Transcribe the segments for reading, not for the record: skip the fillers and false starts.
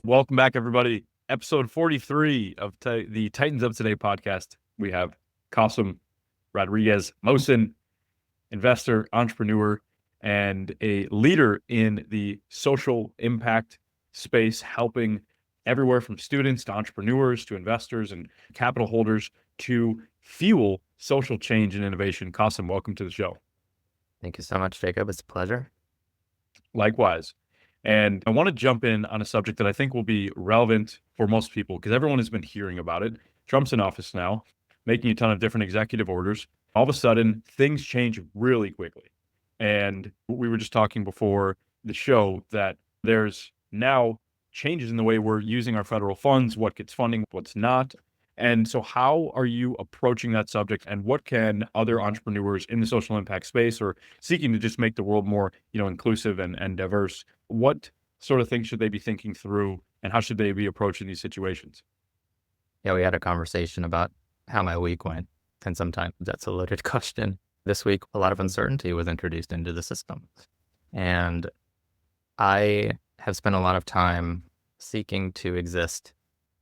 Welcome back, everybody. Episode 43 of the Titans of Today podcast. We have Kasem Rodriguez Mohsen, investor, entrepreneur, and a leader in the social impact space, helping everywhere from students to entrepreneurs to investors and capital holders to fuel social change and innovation. Kasem, welcome to the show. Thank you so much, Jacob. It's a pleasure. Likewise. And I want to jump in on a subject that I think will be relevant for most people because everyone has been hearing about it. Trump's in office now, making a ton of different executive orders. All of a sudden, things change really quickly. And we were just talking before the show that there's now changes in the way we're using our federal funds, what gets funding, what's not. And so how are you approaching that subject, and what can other entrepreneurs in the social impact space or seeking to just make the world more, inclusive and diverse, what sort of things should they be thinking through, and how should they be approaching these situations? Yeah, we had a conversation about how my week went, and sometimes that's a loaded question. This week, a lot of uncertainty was introduced into the system. And I have spent a lot of time seeking to exist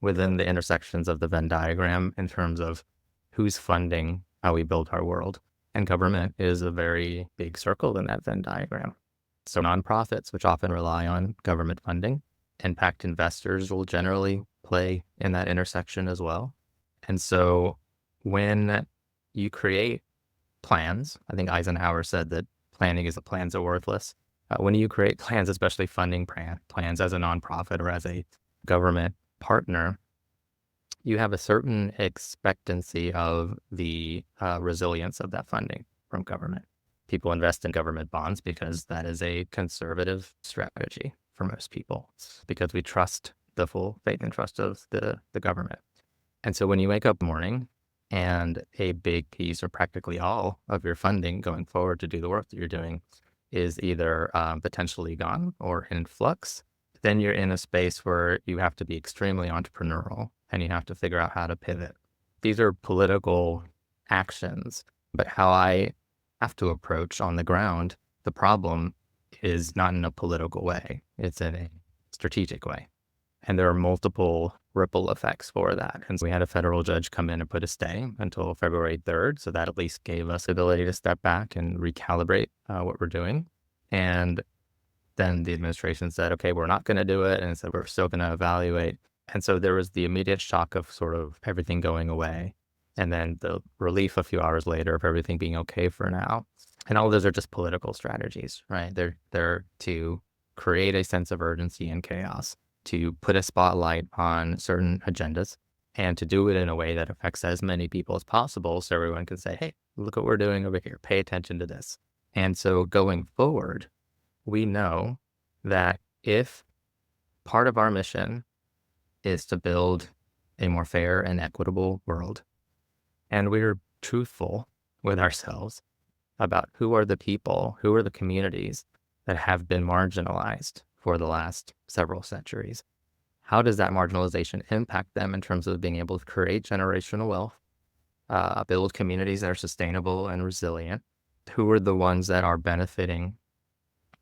within the intersections of the Venn diagram in terms of who's funding how we build our world. And government is a very big circle in that Venn diagram. So nonprofits, which often rely on government funding, impact investors will generally play in that intersection as well. And so when you create plans, I think Eisenhower said that planning is the plans are worthless. When you create plans, especially funding plans as a nonprofit or as a government partner, you have a certain expectancy of the resilience of that funding from government. People invest in government bonds because that is a conservative strategy for most people. It's because we trust the full faith and trust of the government. And so when you wake up in the morning and a big piece or practically all of your funding going forward to do the work that you're doing is either potentially gone or in flux, then you're in a space where you have to be extremely entrepreneurial and you have to figure out how to pivot. These are political actions, but how I have to approach on the ground the problem is not in a political way. It's in a strategic way. And there are multiple ripple effects for that. And so we had a federal judge come in and put a stay until February 3rd. So that at least gave us the ability to step back and recalibrate what we're doing. And then the administration said, okay, we're not going to do it. And said, we're still going to evaluate. And so there was the immediate shock of sort of everything going away. And then the relief a few hours later of everything being okay for now. And all of those are just political strategies, right? They're to create a sense of urgency and chaos, to put a spotlight on certain agendas, and to do it in a way that affects as many people as possible so everyone can say, hey, look what we're doing over here. Pay attention to this. And so going forward, we know that if part of our mission is to build a more fair and equitable world, and we're truthful with ourselves about who are the people, who are the communities that have been marginalized for the last several centuries, how does that marginalization impact them in terms of being able to create generational wealth, build communities that are sustainable and resilient? Who are the ones that are benefiting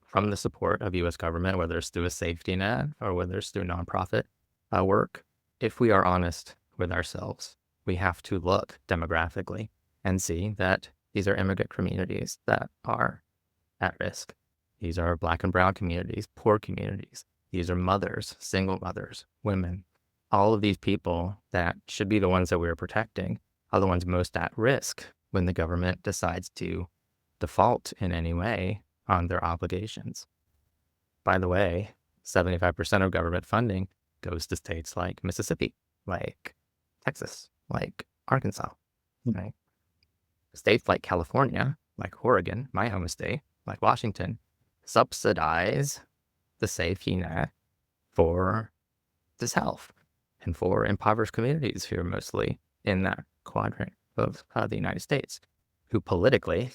from the support of U.S. government, whether it's through a safety net or whether it's through nonprofit work? If we are honest with ourselves, we have to look demographically and see that these are immigrant communities that are at risk. These are Black and brown communities, poor communities. These are mothers, single mothers, women. All of these people that should be the ones that we're protecting are the ones most at risk when the government decides to default in any way on their obligations. By the way, 75% of government funding goes to states like Mississippi, like Texas, like Arkansas, right? States like California, like Oregon, my home state, like Washington, subsidize the safety net for this health and for impoverished communities who are mostly in that quadrant of the United States, who politically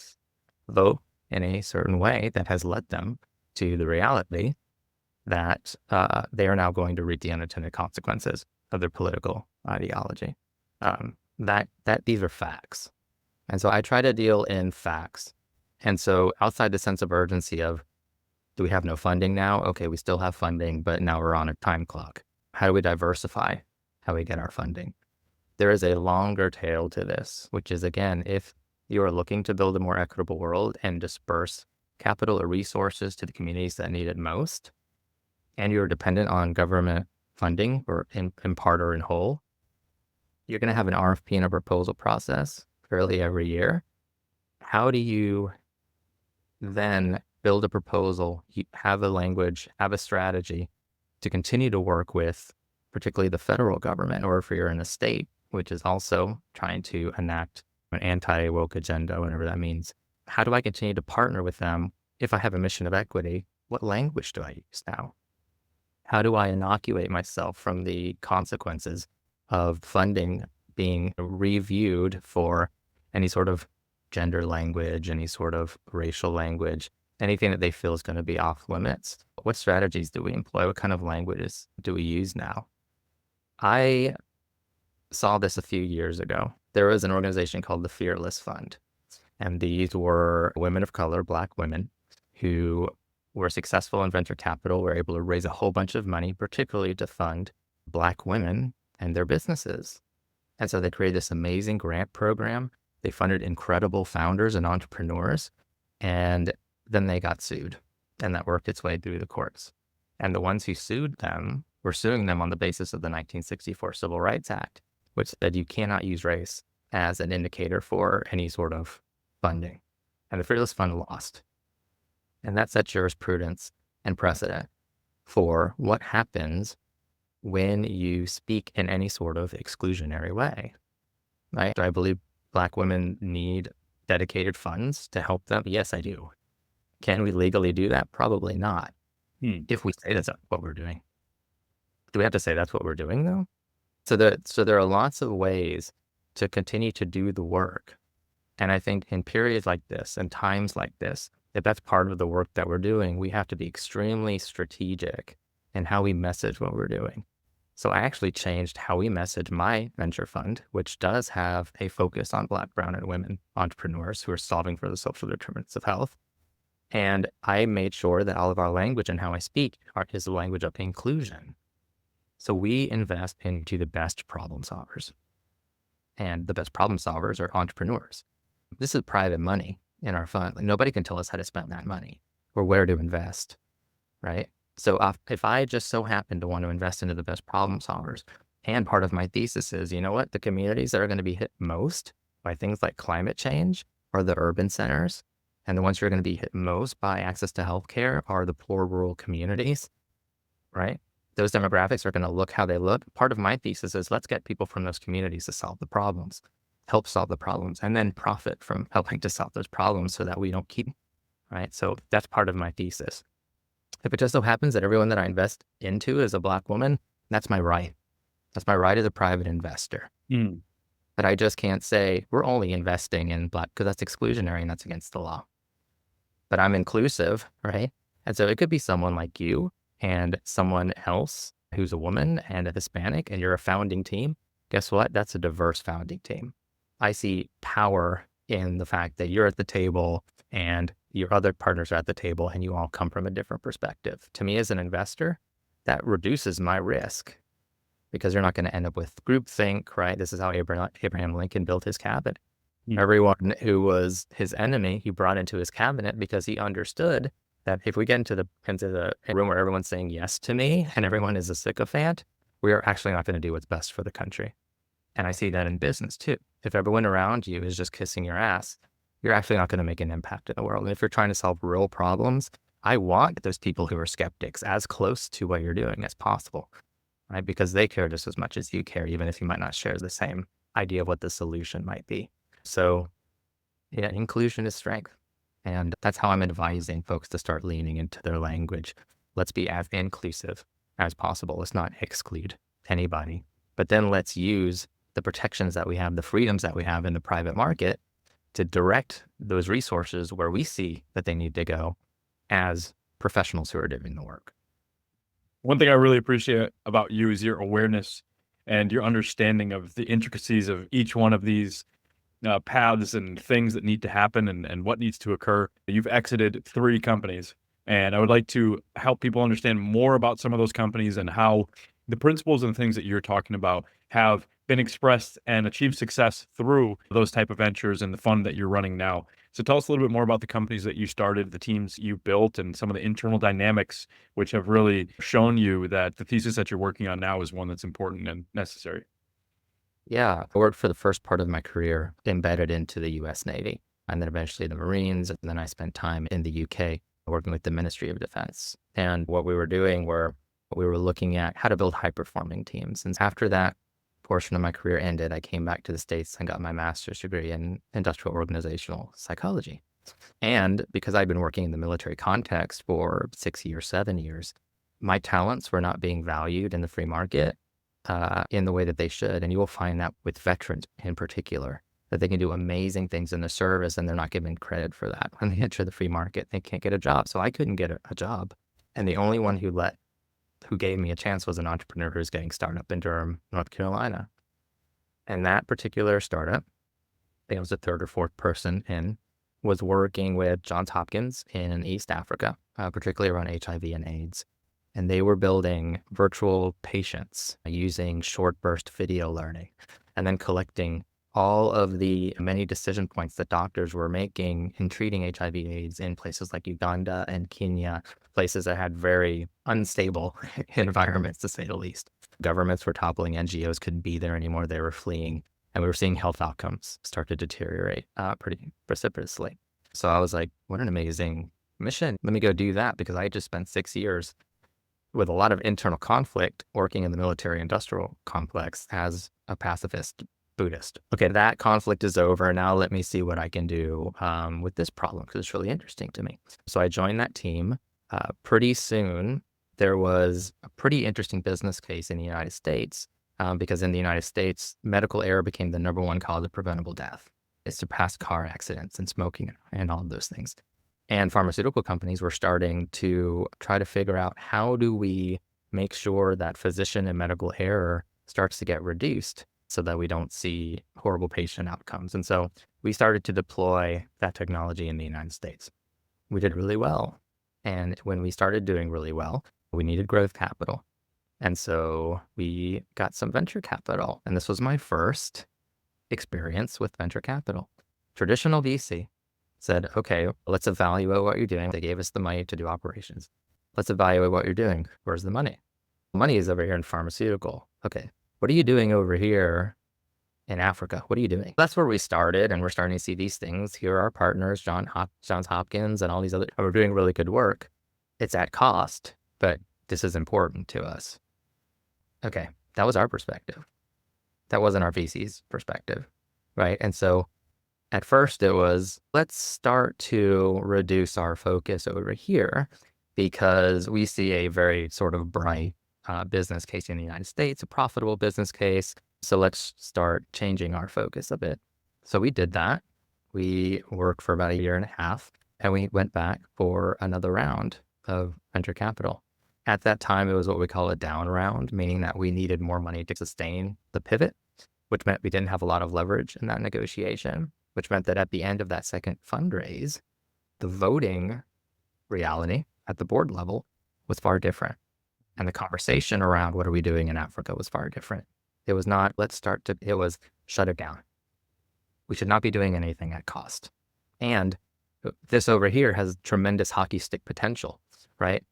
vote in a certain way that has led them to the reality that they are now going to reap the unintended consequences of their political ideology. That these are facts. And so I try to deal in facts. And so outside the sense of urgency of, do we have no funding now? Okay, we still have funding, but now we're on a time clock. How do we diversify how we get our funding? There is a longer tail to this, which is, again, if you are looking to build a more equitable world and disperse capital or resources to the communities that need it most, and you're dependent on government funding or in part or in whole, you're going to have an RFP and a proposal process fairly every year. How do you then build a proposal, have a language, have a strategy to continue to work with, particularly the federal government, or if you're in a state, which is also trying to enact an anti-woke agenda, whatever that means. How do I continue to partner with them if I have a mission of equity? What language do I use now? How do I inoculate myself from the consequences of funding being reviewed for any sort of gender language, any sort of racial language, anything that they feel is going to be off limits? What strategies do we employ? What kind of languages do we use now? I saw this a few years ago. There was an organization called the Fearless Fund, and these were women of color, Black women, who were successful in venture capital, were able to raise a whole bunch of money, particularly to fund Black women and their businesses. And so they created this amazing grant program. They funded incredible founders and entrepreneurs, and then they got sued, and that worked its way through the courts. And the ones who sued them were suing them on the basis of the 1964 Civil Rights Act, which said you cannot use race as an indicator for any sort of funding. And the Fearless Fund lost. And that set jurisprudence and precedent for what happens when you speak in any sort of exclusionary way, right? Do I believe Black women need dedicated funds to help them? Yes, I do. Can we legally do that? Probably not. If we say that's what we're doing. Do we have to say that's what we're doing, though? So there are lots of ways to continue to do the work. And I think in periods like this and times like this, if that's part of the work that we're doing, we have to be extremely strategic in how we message what we're doing. So I actually changed how we message my venture fund, which does have a focus on Black, brown, and women entrepreneurs who are solving for the social determinants of health. And I made sure that all of our language and how I speak is the language of inclusion. So we invest into the best problem solvers. And the best problem solvers are entrepreneurs. This is private money in our fund. Like, nobody can tell us how to spend that money or where to invest, right? So if I just so happen to want to invest into the best problem solvers, and part of my thesis is, you know what, the communities that are going to be hit most by things like climate change are the urban centers. And the ones who are going to be hit most by access to healthcare are the poor rural communities, right? Those demographics are going to look how they look. Part of my thesis is let's get people from those communities to solve the problems, help solve the problems, and then profit from helping to solve those problems so that we don't keep, right? So that's part of my thesis. If it just so happens that everyone that I invest into is a Black woman, that's my right. That's my right as a private investor. But I just can't say we're only investing in Black, because that's exclusionary and that's against the law. But I'm inclusive, right? And so it could be someone like you and someone else who's a woman and a Hispanic, and you're a founding team. Guess what? That's a diverse founding team. I see power in the fact that you're at the table and your other partners are at the table and you all come from a different perspective. To me as an investor, that reduces my risk because you're not going to end up with groupthink, right? This is how Abraham Lincoln built his cabinet. Everyone who was his enemy, he brought into his cabinet because he understood that if we get into the room where everyone's saying yes to me and everyone is a sycophant, we are actually not going to do what's best for the country. And I see that in business too. If everyone around you is just kissing your ass, you're actually not going to make an impact in the world. And if you're trying to solve real problems, I want those people who are skeptics as close to what you're doing as possible, right? Because they care just as much as you care, even if you might not share the same idea of what the solution might be. So yeah, inclusion is strength. And that's how I'm advising folks to start leaning into their language. Let's be as inclusive as possible. Let's not exclude anybody. But then let's use the protections that we have, the freedoms that we have in the private market to direct those resources where we see that they need to go as professionals who are doing the work. One thing I really appreciate about you is your awareness and your understanding of the intricacies of each one of these paths and things that need to happen and what needs to occur. You've exited 3 companies, and I would like to help people understand more about some of those companies and how the principles and things that you're talking about have been expressed and achieved success through those type of ventures and the fund that you're running now. So tell us a little bit more about the companies that you started, the teams you built, and some of the internal dynamics which have really shown you that the thesis that you're working on now is one that's important and necessary. Yeah, I worked for the first part of my career embedded into the US Navy, and then eventually the Marines. And then I spent time in the UK working with the Ministry of Defense. And what we were doing were we were looking at how to build high performing teams. And after that portion of my career ended, I came back to the States and got my master's degree in industrial organizational psychology. And because I'd been working in the military context for 6 years, 7 years, my talents were not being valued in the free market in the way that they should. And you will find that with veterans in particular, that they can do amazing things in the service and they're not given credit for that. When they enter the free market, they can't get a job. So I couldn't get a job. And the only one who gave me a chance was an entrepreneur who's getting started up in Durham, North Carolina. And that particular startup, I think I was the third or fourth person in, was working with Johns Hopkins in East Africa, particularly around HIV and AIDS. And they were building virtual patients using short burst video learning and then collecting all of the many decision points that doctors were making in treating HIV/AIDS in places like Uganda and Kenya, places that had very unstable environments, to say the least. Governments were toppling, NGOs couldn't be there anymore, they were fleeing, and we were seeing health outcomes start to deteriorate pretty precipitously. So I was like, what an amazing mission. Let me go do that, because I had just spent 6 years with a lot of internal conflict working in the military industrial complex as a pacifist Buddhist. Okay, that conflict is over. Now let me see what I can do with this problem, because it's really interesting to me. So I joined that team. Pretty soon, there was a pretty interesting business case in the United States, because in the United States, medical error became the number one cause of preventable death. It surpassed car accidents and smoking and all of those things. And pharmaceutical companies were starting to try to figure out, how do we make sure that physician and medical error starts to get reduced so that we don't see horrible patient outcomes. And so we started to deploy that technology in the United States. We did really well. And when we started doing really well, we needed growth capital. And so we got some venture capital. And this was my first experience with venture capital. Traditional VC said, okay, let's evaluate what you're doing. They gave us the money to do operations. Let's evaluate what you're doing. Where's the money? The money is over here in pharmaceutical. Okay, what are you doing over here in Africa? What are you doing? That's where we started, and we're starting to see these things. Here are our partners, Johns Hopkins and all these other, and we're doing really good work. It's at cost, but this is important to us. Okay, that was our perspective. That wasn't our VC's perspective, right? And so at first it was, let's start to reduce our focus over here, because we see a very sort of bright business case in the United States, a profitable business case. So let's start changing our focus a bit. So we did that. We worked for about 1.5 years, and we went back for another round of venture capital. At that time, it was what we call a down round, meaning that we needed more money to sustain the pivot, which meant we didn't have a lot of leverage in that negotiation, which meant that at the end of that second fundraise, the voting reality at the board level was far different. And the conversation around what are we doing in Africa was far different. It was not, it was shut it down. We should not be doing anything at cost. And this over here has tremendous hockey stick potential, right?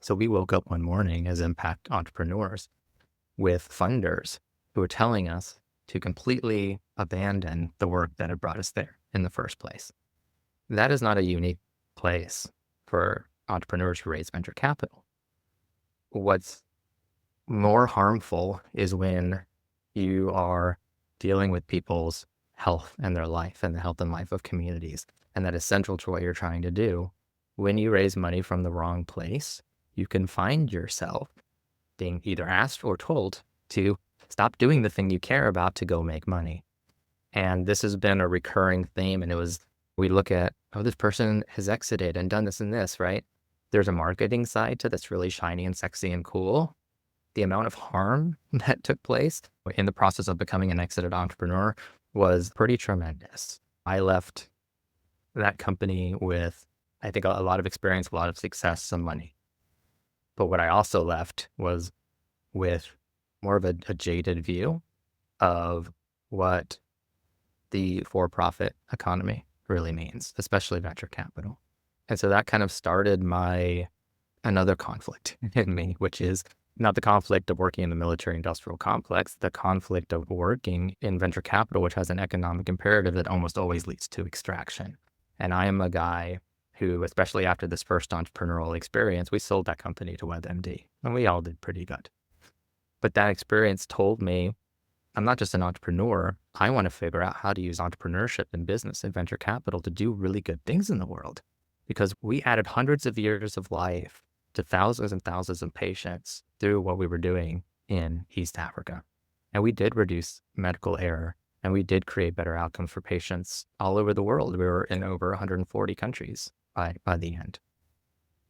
So we woke up one morning as impact entrepreneurs with funders who were telling us to completely abandon the work that had brought us there in the first place. That is not a unique place for entrepreneurs who raise venture capital. What's more harmful is when you are dealing with people's health and their life and the health and life of communities. And that is central to what you're trying to do. When you raise money from the wrong place, you can find yourself being either asked or told to stop doing the thing you care about to go make money. And this has been a recurring theme. And we look at, oh, this person has exited and done this and this, right? There's a marketing side to that's really shiny and sexy and cool. The amount of harm that took place in the process of becoming an exited entrepreneur was pretty tremendous. I left that company with, I think, a lot of experience, a lot of success, some money. But what I also left was with more of a jaded view of what the for-profit economy really means, especially venture capital. And so that kind of started another conflict in me, which is not the conflict of working in the military industrial complex, the conflict of working in venture capital, which has an economic imperative that almost always leads to extraction. And I am a guy who, especially after this first entrepreneurial experience, we sold that company to WebMD, and we all did pretty good. But that experience told me, I'm not just an entrepreneur. I want to figure out how to use entrepreneurship and business and venture capital to do really good things in the world, because we added hundreds of years of life to thousands and thousands of patients through what we were doing in East Africa. And we did reduce medical error, and we did create better outcomes for patients all over the world. We were in over 140 countries by the end.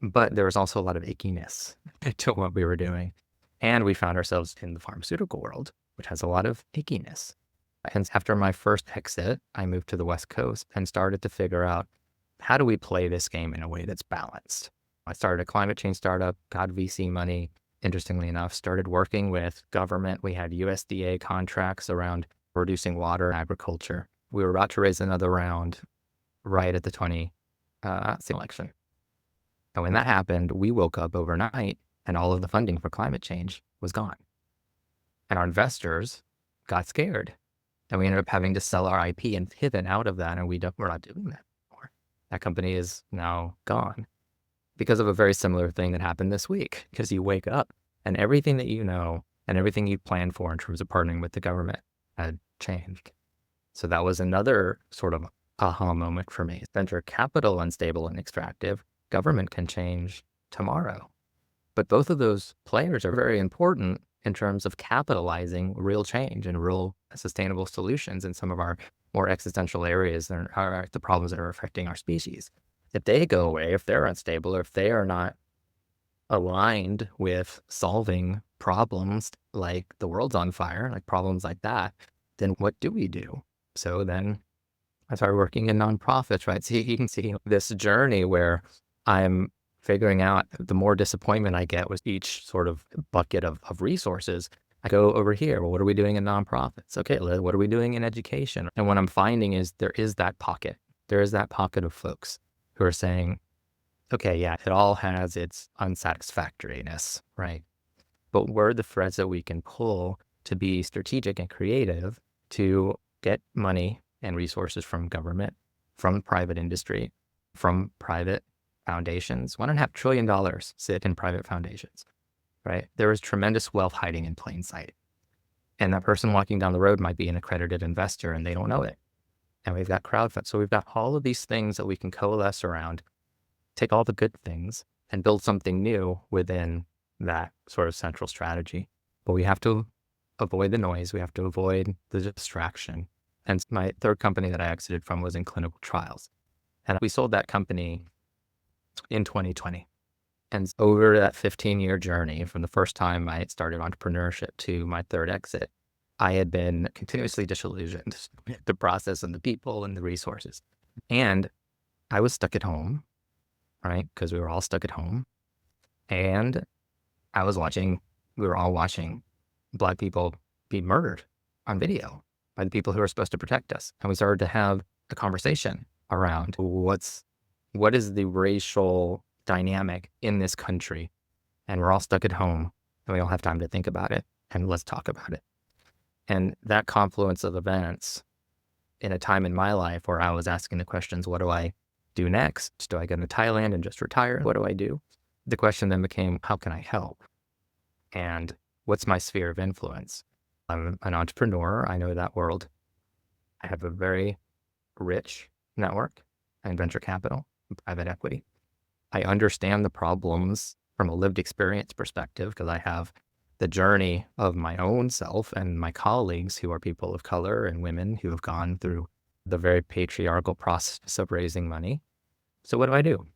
But there was also a lot of ickiness to what we were doing. And we found ourselves in the pharmaceutical world, which has a lot of ickiness. Hence, after my first exit, I moved to the West Coast and started to figure out, how do we play this game in a way that's balanced? I started a climate change startup, got VC money, interestingly enough, started working with government. We had USDA contracts around reducing water and agriculture. We were about to raise another round right at the 20 election. And when that happened, we woke up overnight and all of the funding for climate change was gone. And our investors got scared. And we ended up having to sell our IP and pivot out of that. And we're not doing that anymore. That company is now gone because of a very similar thing that happened this week. Because you wake up and everything that you know and everything you planned for in terms of partnering with the government had changed. So that was another sort of aha moment for me. Venture capital, unstable and extractive. Government can change tomorrow. But both of those players are very important in terms of capitalizing real change and real sustainable solutions in some of our more existential areas that are the problems that are affecting our species. If they go away, if they're unstable, or if they are not aligned with solving problems like the world's on fire, like problems like that, then what do we do? So then I started working in nonprofits, right? So you can see this journey where I'm figuring out, the more disappointment I get with each sort of bucket of resources, I go over here. Well, what are we doing in nonprofits? Okay, what are we doing in education? And what I'm finding is there is that pocket. There is that pocket of folks who are saying, okay, yeah, it all has its unsatisfactoriness, right? But where are the threads that we can pull to be strategic and creative to get money and resources from government, from private industry, from private foundations? $1.5 trillion sit in private foundations, right? There is tremendous wealth hiding in plain sight. And that person walking down the road might be an accredited investor and they don't know it. And we've got crowdfund. So we've got all of these things that we can coalesce around, take all the good things and build something new within that sort of central strategy. But we have to avoid the noise. We have to avoid the distraction. And my third company that I exited from was in clinical trials. And we sold that company in 2020. And over that 15-year journey, from the first time I started entrepreneurship to my third exit, I had been continuously disillusioned with the process and the people and the resources. And I was stuck at home, right? Because we were all stuck at home. And we were all watching Black people be murdered on video by the people who are supposed to protect us. And we started to have a conversation around what is the racial dynamic in this country? And we're all stuck at home and we all have time to think about it, and let's talk about it. And that confluence of events in a time in my life where I was asking the questions, what do I do next? Do I go to Thailand and just retire? What do I do? The question then became, how can I help? And what's my sphere of influence? I'm an entrepreneur. I know that world. I have a very rich network in venture capital, private equity. I understand the problems from a lived experience perspective because I have the journey of my own self and my colleagues who are people of color and women who have gone through the very patriarchal process of raising money. So what do I do?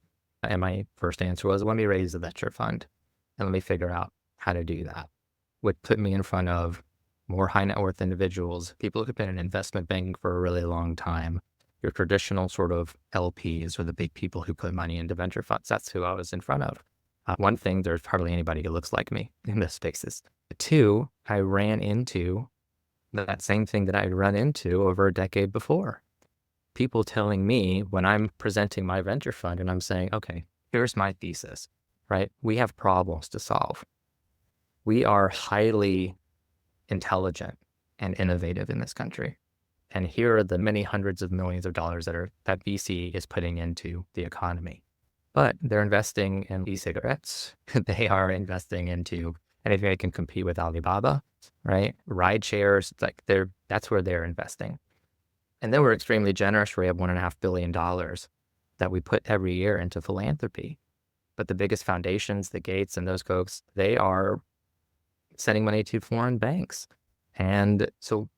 And my first answer was, let me raise a venture fund and let me figure out how to do that. Would put me in front of more high net worth individuals, people who've been in investment banking for a really long time, your traditional sort of LPs or the big people who put money into venture funds. That's who I was in front of. One thing, there's hardly anybody who looks like me in this spaces. Two, I ran into that same thing that I'd run into over a decade before. People telling me when I'm presenting my venture fund and I'm saying, okay, here's my thesis, right? We have problems to solve. We are highly intelligent and innovative in this country. And here are the many hundreds of millions of dollars that VC is putting into the economy. But they're investing in e-cigarettes. They are investing into anything that can compete with Alibaba, right? Ride shares, that's where they're investing. And then we're extremely generous. We have $1.5 billion that we put every year into philanthropy. But the biggest foundations, the Gates and those folks, they are sending money to foreign banks. And so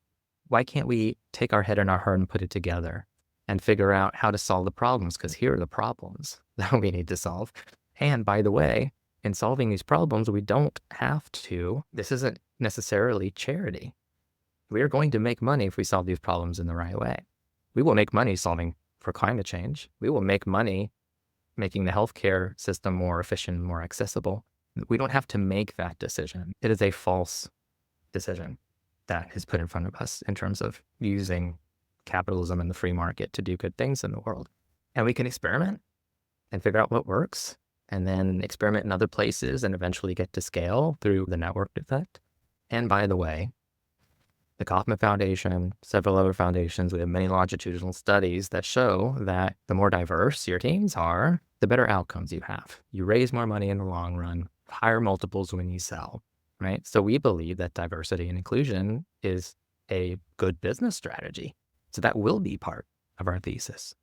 why can't we take our head in our heart and put it together and figure out how to solve the problems? Because here are the problems that we need to solve. And by the way, in solving these problems, we don't have to, this isn't necessarily charity. We are going to make money if we solve these problems in the right way. We will make money solving for climate change. We will make money making the healthcare system more efficient and more accessible. We don't have to make that decision. It is a false decision that is put in front of us in terms of using capitalism and the free market to do good things in the world. And we can experiment and figure out what works, and then experiment in other places and eventually get to scale through the network effect. And by the way, the Kauffman Foundation, several other foundations, we have many longitudinal studies that show that the more diverse your teams are, the better outcomes you have. You raise more money in the long run, higher multiples when you sell, right? So we believe that diversity and inclusion is a good business strategy. So that will be part of our thesis.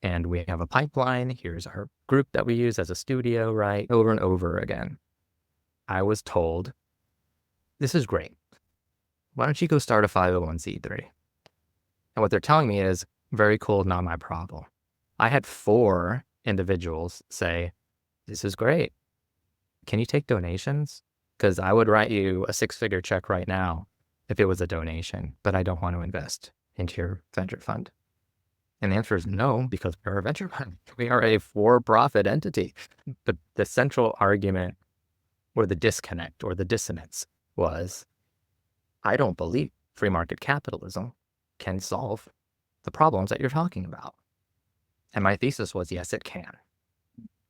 And we have a pipeline. Here's our group that we use as a studio, right? Over and over again. I was told, this is great. Why don't you go start a 501c3? And what they're telling me is, very cool, not my problem. I had 4 individuals say, this is great. Can you take donations? Because I would write you a 6-figure check right now if it was a donation, but I don't want to invest into your venture fund. And the answer is no, because we're a venture fund. We are a for-profit entity. But the central argument or the disconnect or the dissonance was, I don't believe free market capitalism can solve the problems that you're talking about. And my thesis was, yes, it can.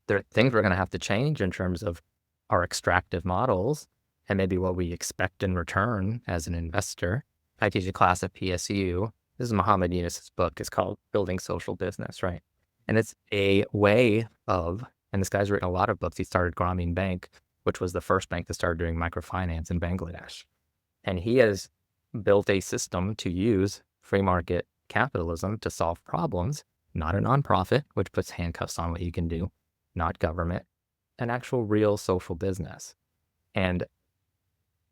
There are things we're going to have to change in terms of our extractive models and maybe what we expect in return as an investor. I teach a class at PSU. This is Muhammad Yunus's book. It's called Building Social Business, right? And it's a way of, and this guy's written a lot of books. He started Grameen Bank, which was the first bank that started doing microfinance in Bangladesh. And he has built a system to use free market capitalism to solve problems, not a nonprofit, which puts handcuffs on what you can do, not government, an actual real social business. And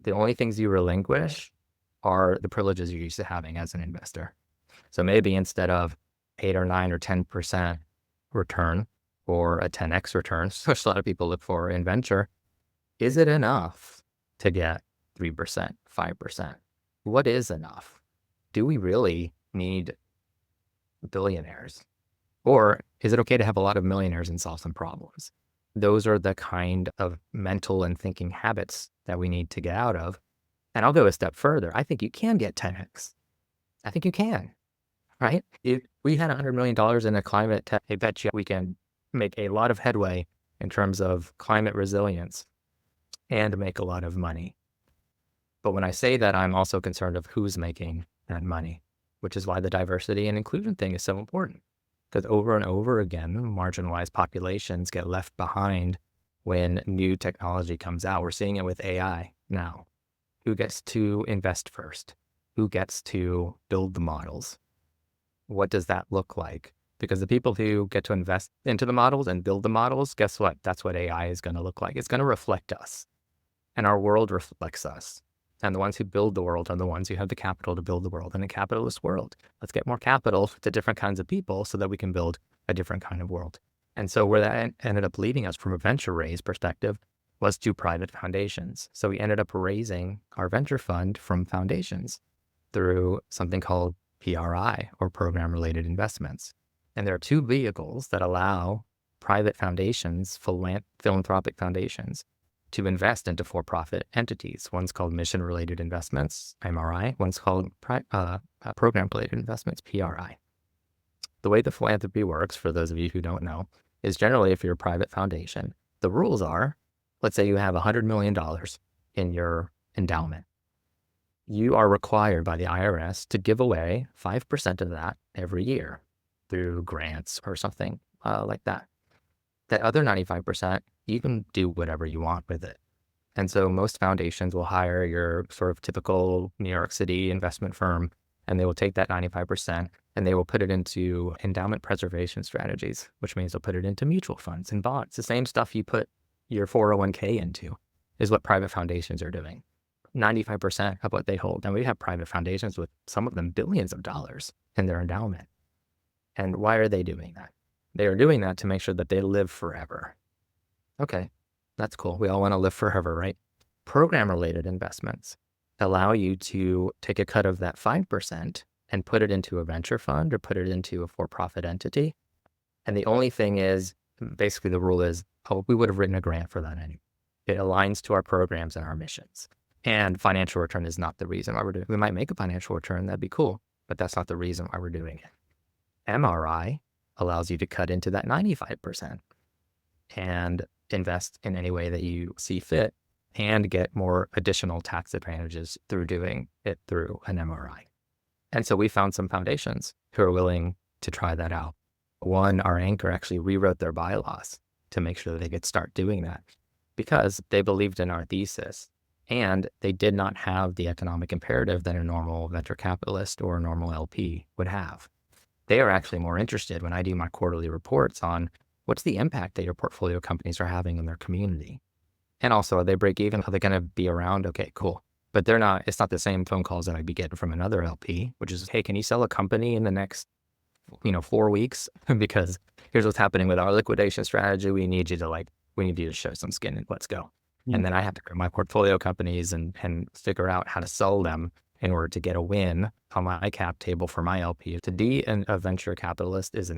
the only things you relinquish are the privileges you're used to having as an investor. So maybe instead of 8 or 9 or 10% return or a 10x return, which a lot of people look for in venture, is it enough to get 3%, 5%? What is enough? Do we really need billionaires? Or is it okay to have a lot of millionaires and solve some problems? Those are the kind of mental and thinking habits that we need to get out of. And I'll go a step further. I think you can get 10x. I think you can, right? If we had $100 million in a climate tech, I bet you we can make a lot of headway in terms of climate resilience and make a lot of money. But when I say that, I'm also concerned of who's making that money, which is why the diversity and inclusion thing is so important. Because over and over again, marginalized populations get left behind when new technology comes out. We're seeing it with AI now. Who gets to invest first? Who gets to build the models? What does that look like? Because the people who get to invest into the models and build the models, guess what? That's what AI is going to look like. It's going to reflect us. And our world reflects us. And the ones who build the world are the ones who have the capital to build the world in a capitalist world. Let's get more capital to different kinds of people so that we can build a different kind of world. And so where that ended up leading us from a venture raise perspective was to private foundations. So we ended up raising our venture fund from foundations through something called PRI, or program-related investments. And there are 2 vehicles that allow private foundations, philanthropic foundations, to invest into for-profit entities. One's called mission-related investments, MRI. One's called program-related investments, PRI. The way the philanthropy works, for those of you who don't know, is generally if you're a private foundation, the rules are, let's say you have $100 million in your endowment. You are required by the IRS to give away 5% of that every year through grants or something like that. That other 95%, you can do whatever you want with it. And so most foundations will hire your sort of typical New York City investment firm, and they will take that 95% and they will put it into endowment preservation strategies, which means they'll put it into mutual funds and bonds. The same stuff you put your 401k into is what private foundations are doing. 95% of what they hold. And we have private foundations with some of them billions of dollars in their endowment. And why are they doing that? They are doing that to make sure that they live forever. Okay, that's cool. We all want to live forever, right? Program-related investments allow you to take a cut of that 5% and put it into a venture fund or put it into a for-profit entity. And the only thing is, basically the rule is, oh, we would have written a grant for that anyway. It aligns to our programs and our missions. And financial return is not the reason why we're doing it. We might make a financial return, that'd be cool, but that's not the reason why we're doing it. MRI allows you to cut into that 95% and invest in any way that you see fit and get more additional tax advantages through doing it through an MRI. And so we found some foundations who are willing to try that out. One, our anchor actually rewrote their bylaws to make sure that they could start doing that because they believed in our thesis and they did not have the economic imperative that a normal venture capitalist or a normal LP would have. They are actually more interested when I do my quarterly reports on what's the impact that your portfolio companies are having in their community. And also, are they break even? Are they going to be around? Okay, cool. But it's not the same phone calls that I'd be getting from another LP, which is, hey, can you sell a company in the next, 4 weeks? Because here's what's happening with our liquidation strategy. We need you to show some skin and let's go. And then I have to grab my portfolio companies and figure out how to sell them in order to get a win on my cap table for my LP. To be a venture capitalist is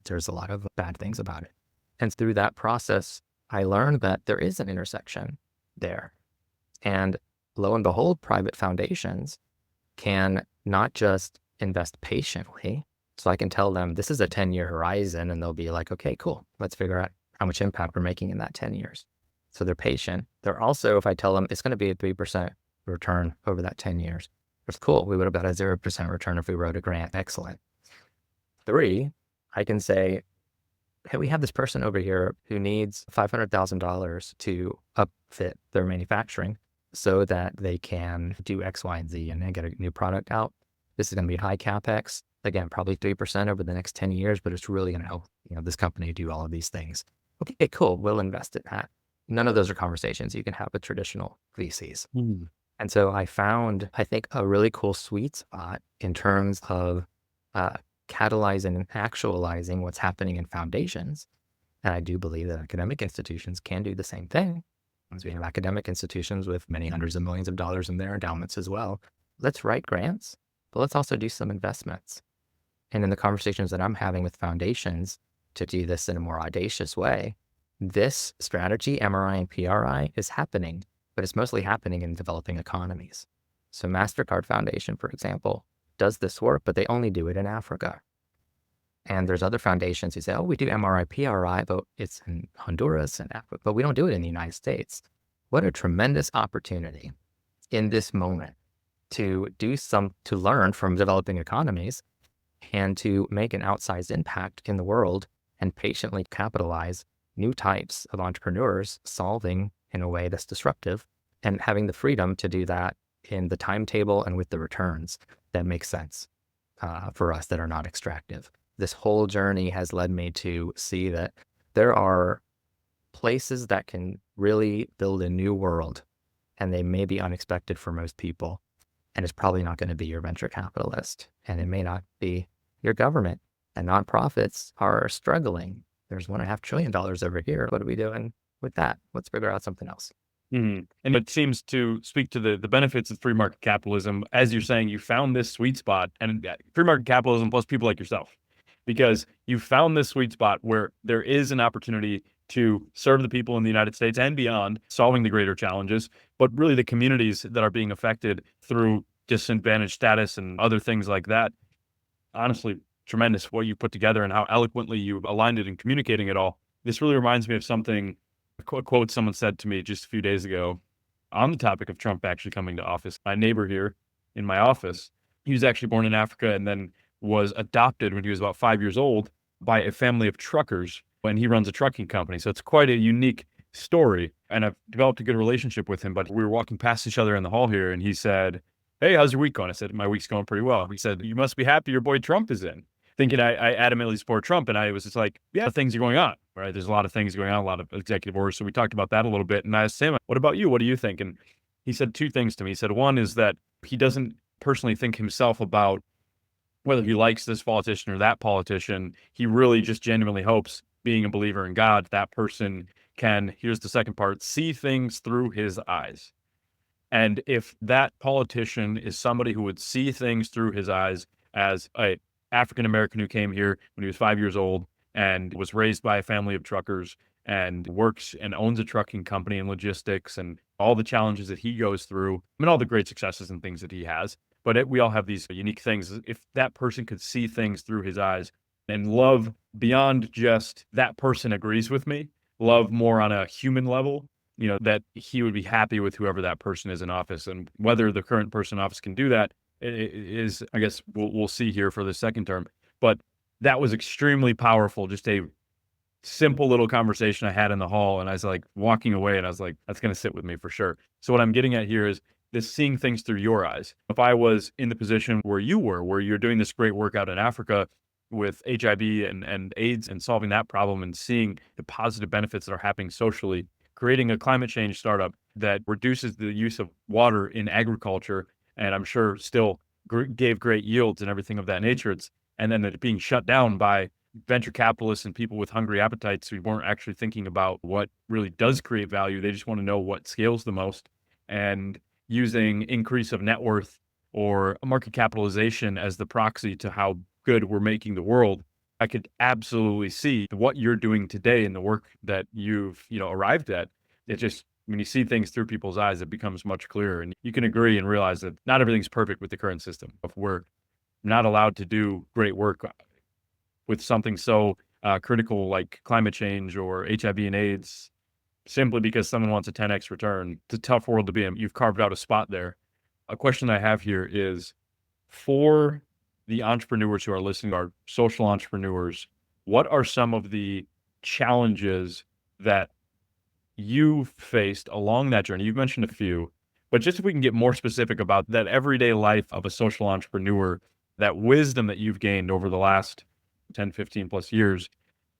there's a lot of bad things about it. And through that process, I learned that there is an intersection there. And lo and behold, private foundations can not just invest patiently. So I can tell them this is a 10-year horizon and they'll be like, okay, cool. Let's figure out how much impact we're making in that 10 years. So they're patient. They're also, if I tell them it's going to be a 3% return over that 10 years, it's cool. We would have got a 0% return if we wrote a grant. Excellent. 3, I can say, hey, we have this person over here who needs $500,000 to upfit their manufacturing so that they can do X, Y, and Z and then get a new product out. This is going to be high CapEx. Again, probably 3% over the next 10 years, but it's really going to help this company do all of these things. Okay, cool. We'll invest in that. None of those are conversations you can have with traditional VCs. And so I found, I think, a really cool sweet spot in terms of catalyzing and actualizing what's happening in foundations. And I do believe that academic institutions can do the same thing. As we have academic institutions with many hundreds of millions of dollars in their endowments as well. Let's write grants, but let's also do some investments. And in the conversations that I'm having with foundations to do this in a more audacious way, this strategy, MRI and PRI, is happening, but it's mostly happening in developing economies. So MasterCard Foundation, for example, does this work, but they only do it in Africa. And there's other foundations who say, oh, we do MRI, PRI, but it's in Honduras and Africa, but we don't do it in the United States. What a tremendous opportunity in this moment to learn from developing economies and to make an outsized impact in the world and patiently capitalize new types of entrepreneurs solving in a way that's disruptive and having the freedom to do that in the timetable and with the returns that make sense for us that are not extractive. This whole journey has led me to see that there are places that can really build a new world, and they may be unexpected for most people. And it's probably not going to be your venture capitalist, and it may not be your government. And nonprofits are struggling. There's $1.5 trillion over here. What are we doing with that? Let's figure out something else. And it seems to speak to the benefits of free market capitalism. As you're saying, you found this sweet spot, and free market capitalism plus people like yourself, because you found this sweet spot where there is an opportunity to serve the people in the United States and beyond, solving the greater challenges, but really the communities that are being affected through disadvantaged status and other things like that. Honestly, tremendous what you put together and how eloquently you aligned it and communicating it all. This really reminds me of something, a quote someone said to me just a few days ago on the topic of Trump actually coming to office. My neighbor here in my office, he was actually born in Africa and then was adopted when he was about 5 years old by a family of truckers when he runs a trucking company. So it's quite a unique story. And I've developed a good relationship with him. But we were walking past each other in the hall here and he said, "Hey, how's your week going?" I said, "My week's going pretty well." He said, "You must be happy your boy Trump is in." Thinking I adamantly support Trump. And I was just like, yeah, things are going on, right? There's a lot of things going on, a lot of executive orders. So we talked about that a little bit. And I asked him, "What about you? What do you think?" And he said two things to me. He said, one is that he doesn't personally think himself about whether he likes this politician or that politician. He really just genuinely hopes, being a believer in God, that person can, here's the second part, see things through his eyes. And if that politician is somebody who would see things through his eyes as a African American who came here when he was 5 years old and was raised by a family of truckers and works and owns a trucking company and logistics and all the challenges that he goes through, I mean, all the great successes and things that he has. But we all have these unique things. If that person could see things through his eyes and love beyond just that person agrees with me, love more on a human level, that he would be happy with whoever that person is in office. And whether the current person in office can do that is, I guess, we'll see here for the second term. But that was extremely powerful. Just a simple little conversation I had in the hall. And I was like walking away and I was like, that's going to sit with me for sure. So what I'm getting at here is this seeing things through your eyes. If I was in the position where you were, where you're doing this great work out in Africa with HIV and AIDS and solving that problem and seeing the positive benefits that are happening socially, creating a climate change startup that reduces the use of water in agriculture, and I'm sure still gave great yields and everything of that nature. And then it being shut down by venture capitalists and people with hungry appetites who weren't actually thinking about what really does create value. They just want to know what scales the most, and using increase of net worth or market capitalization as the proxy to how good we're making the world. I could absolutely see what you're doing today and the work that you've, arrived at. It just, when you see things through people's eyes, it becomes much clearer. And you can agree and realize that not everything's perfect with the current system. If we're not allowed to do great work with something so critical like climate change or HIV and AIDS, simply because someone wants a 10x return, it's a tough world to be in. You've carved out a spot there. A question I have here is, for the entrepreneurs who are listening, our social entrepreneurs, what are some of the challenges that you've faced along that journey? You've mentioned a few, but just if we can get more specific about that everyday life of a social entrepreneur, that wisdom that you've gained over the last 10, 15 plus years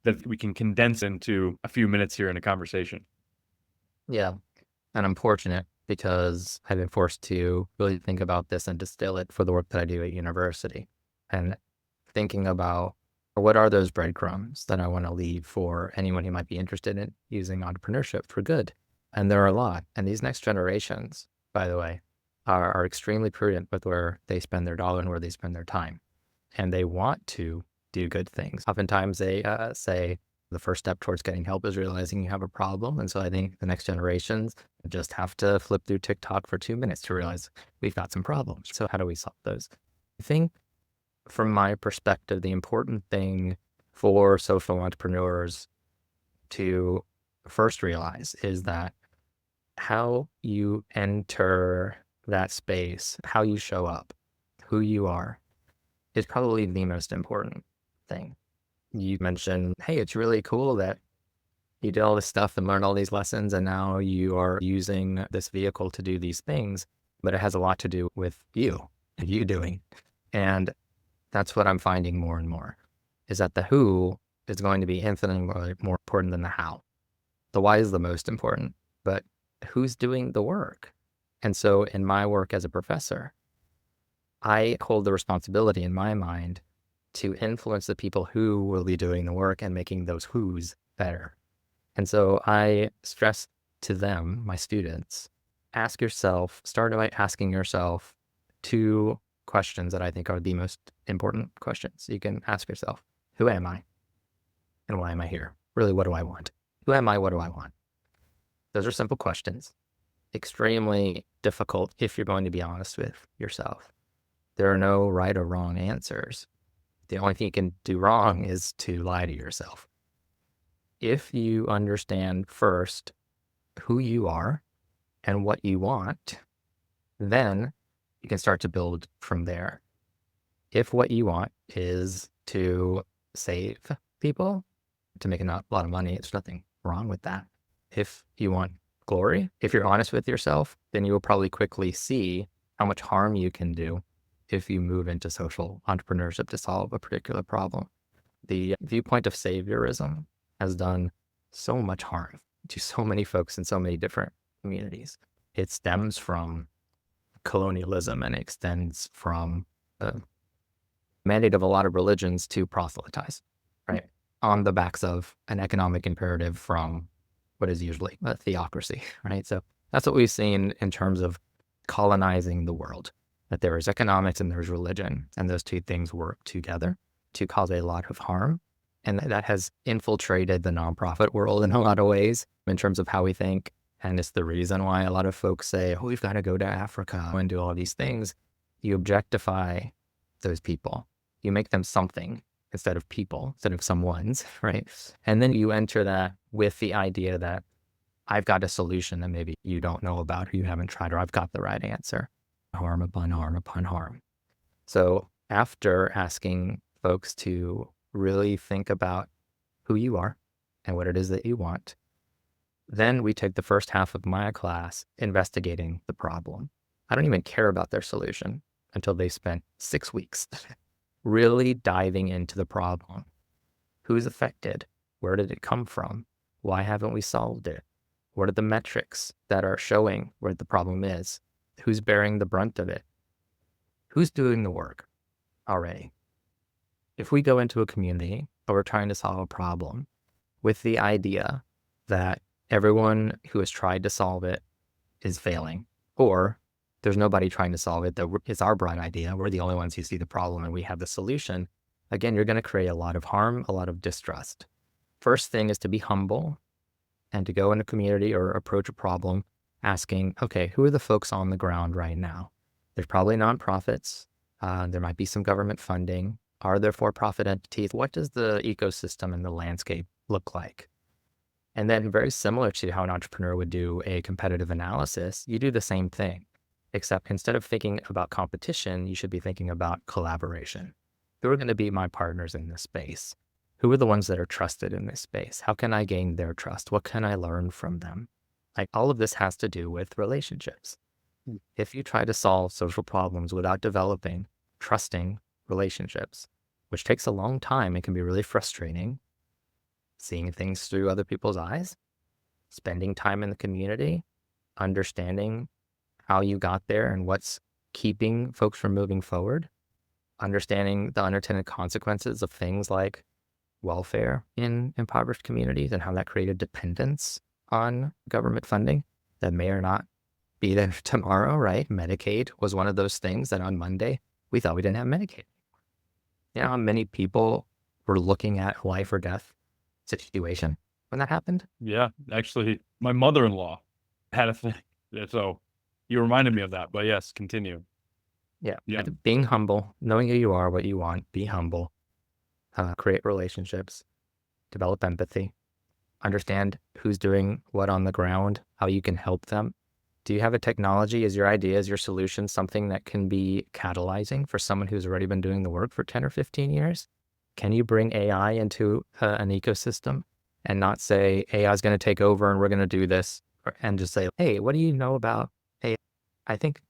that we can condense into a few minutes here in a conversation. Yeah. And I'm fortunate because I've been forced to really think about this and distill it for the work that I do at university. And thinking about what are those breadcrumbs that I want to leave for anyone who might be interested in using entrepreneurship for good. And there are a lot. And these next generations, by the way, are extremely prudent with where they spend their dollar and where they spend their time. And they want to do good things. Oftentimes they say the first step towards getting help is realizing you have a problem. And so I think the next generations just have to flip through TikTok for 2 minutes to realize we've got some problems. So how do we solve those? I think from my perspective, the important thing for social entrepreneurs to first realize is that how you enter that space, how you show up, who you are, is probably the most important thing. You mentioned, hey, it's really cool that you did all this stuff and learned all these lessons, and now you are using this vehicle to do these things, but it has a lot to do with you doing. And that's what I'm finding more and more, is that the who is going to be infinitely more important than the how. The why is the most important, but who's doing the work? And so in my work as a professor, I hold the responsibility in my mind to influence the people who will be doing the work and making those who's better. And so I stress to them, my students, start by asking yourself 2 questions that I think are the most important questions. You can ask yourself, who am I? And why am I here? Really, what do I want? Who am I? What do I want? Those are simple questions. Extremely difficult if you're going to be honest with yourself. There are no right or wrong answers. The only thing you can do wrong is to lie to yourself. If you understand first who you are and what you want, then you can start to build from there. If what you want is to save people, to make a lot of money, there's nothing wrong with that. If you want glory, if you're honest with yourself, then you will probably quickly see how much harm you can do if you move into social entrepreneurship to solve a particular problem. The viewpoint of saviorism has done so much harm to so many folks in so many different communities. It stems from colonialism and extends from the mandate of a lot of religions to proselytize, right? On the backs of an economic imperative from what is usually a theocracy, right? So that's what we've seen in terms of colonizing the world, that there is economics and there's religion, and those two things work together to cause a lot of harm. And that has infiltrated the nonprofit world in a lot of ways in terms of how we think. And it's the reason why a lot of folks say, oh, we've got to go to Africa and do all these things. You objectify those people. You make them something instead of people, instead of someone's, right? And then you enter that with the idea that I've got a solution that maybe you don't know about or you haven't tried, or I've got the right answer. Harm upon harm upon harm. So after asking folks to really think about who you are and what it is that you want, then we take the first half of my class investigating the problem. I don't even care about their solution until they spent 6 weeks really diving into the problem. Who's affected? Where did it come from? Why haven't we solved it? What are the metrics that are showing where the problem is? Who's bearing the brunt of it? Who's doing the work already? If we go into a community or we're trying to solve a problem with the idea that everyone who has tried to solve it is failing, or there's nobody trying to solve it, that it's our bright idea, we're the only ones who see the problem and we have the solution, again, you're going to create a lot of harm, a lot of distrust. First thing is to be humble and to go in a community or approach a problem asking, okay, who are the folks on the ground right now? There's probably nonprofits. There might be some government funding. Are there for-profit entities? What does the ecosystem and the landscape look like? And then very similar to how an entrepreneur would do a competitive analysis, you do the same thing, except instead of thinking about competition, you should be thinking about collaboration. Who are going to be my partners in this space? Who are the ones that are trusted in this space? How can I gain their trust? What can I learn from them? Like, all of this has to do with relationships. If you try to solve social problems without developing trusting relationships, which takes a long time and can be really frustrating, seeing things through other people's eyes, spending time in the community, understanding how you got there and what's keeping folks from moving forward, understanding the unintended consequences of things like welfare in impoverished communities and how that created dependence on government funding that may or not be there tomorrow, right? Medicaid was one of those things that on Monday, we thought we didn't have Medicaid. You know how many people were looking at life or death situation when that happened? Yeah, actually, my mother-in-law had a thing. So you reminded me of that, but yes, continue. Yeah. Yeah. Being humble, knowing who you are, what you want, be humble, create relationships, develop empathy, understand who's doing what on the ground, how you can help them. Do you have a technology? Is your idea, is your solution something that can be catalyzing for someone who's already been doing the work for 10 or 15 years? Can you bring AI into an ecosystem and not say AI is going to take over and we're going to do this, and just say, hey, what do you know about AI? I think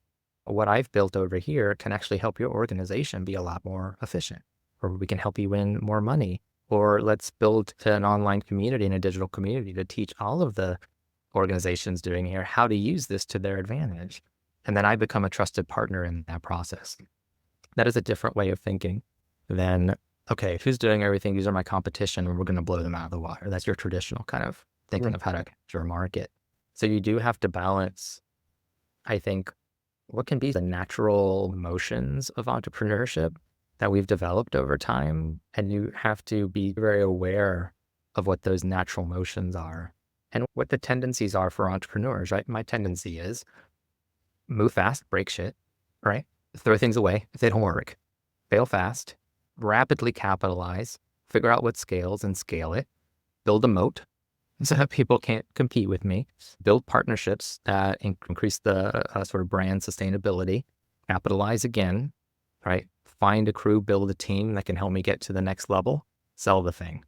what I've built over here can actually help your organization be a lot more efficient, or we can help you win more money, or let's build an online community and a digital community to teach all of the organizations doing here how to use this to their advantage. And then I become a trusted partner in that process. That is a different way of thinking than, okay, who's doing everything? These are my competition and we're going to blow them out of the water. That's your traditional kind of thinking of how to capture a market. So you do have to balance, I think, what can be the natural motions of entrepreneurship that we've developed over time. And you have to be very aware of what those natural motions are and what the tendencies are for entrepreneurs, right? My tendency is move fast, break shit, right? Throw things away if they don't work, fail fast, rapidly capitalize, figure out what scales and scale it, build a moat so that people can't compete with me, build partnerships that increase the sort of brand sustainability, capitalize again, right? Find a crew, build a team that can help me get to the next level, sell the thing.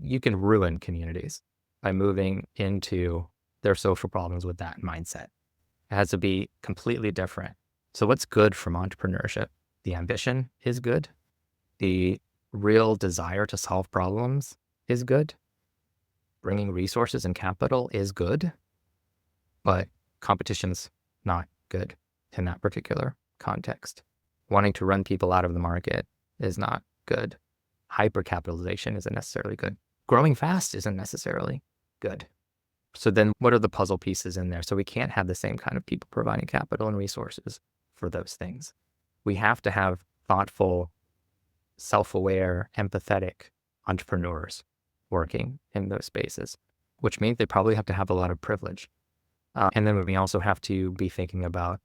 You can ruin communities by moving into their social problems with that mindset. It has to be completely different. So what's good from entrepreneurship? The ambition is good. The real desire to solve problems is good. Bringing resources and capital is good, but competition's not good in that particular context. Wanting to run people out of the market is not good. Hypercapitalization isn't necessarily good. Growing fast isn't necessarily good. So then what are the puzzle pieces in there? So we can't have the same kind of people providing capital and resources for those things. We have to have thoughtful, self-aware, empathetic entrepreneurs working in those spaces, which means they probably have to have a lot of privilege. And then we also have to be thinking about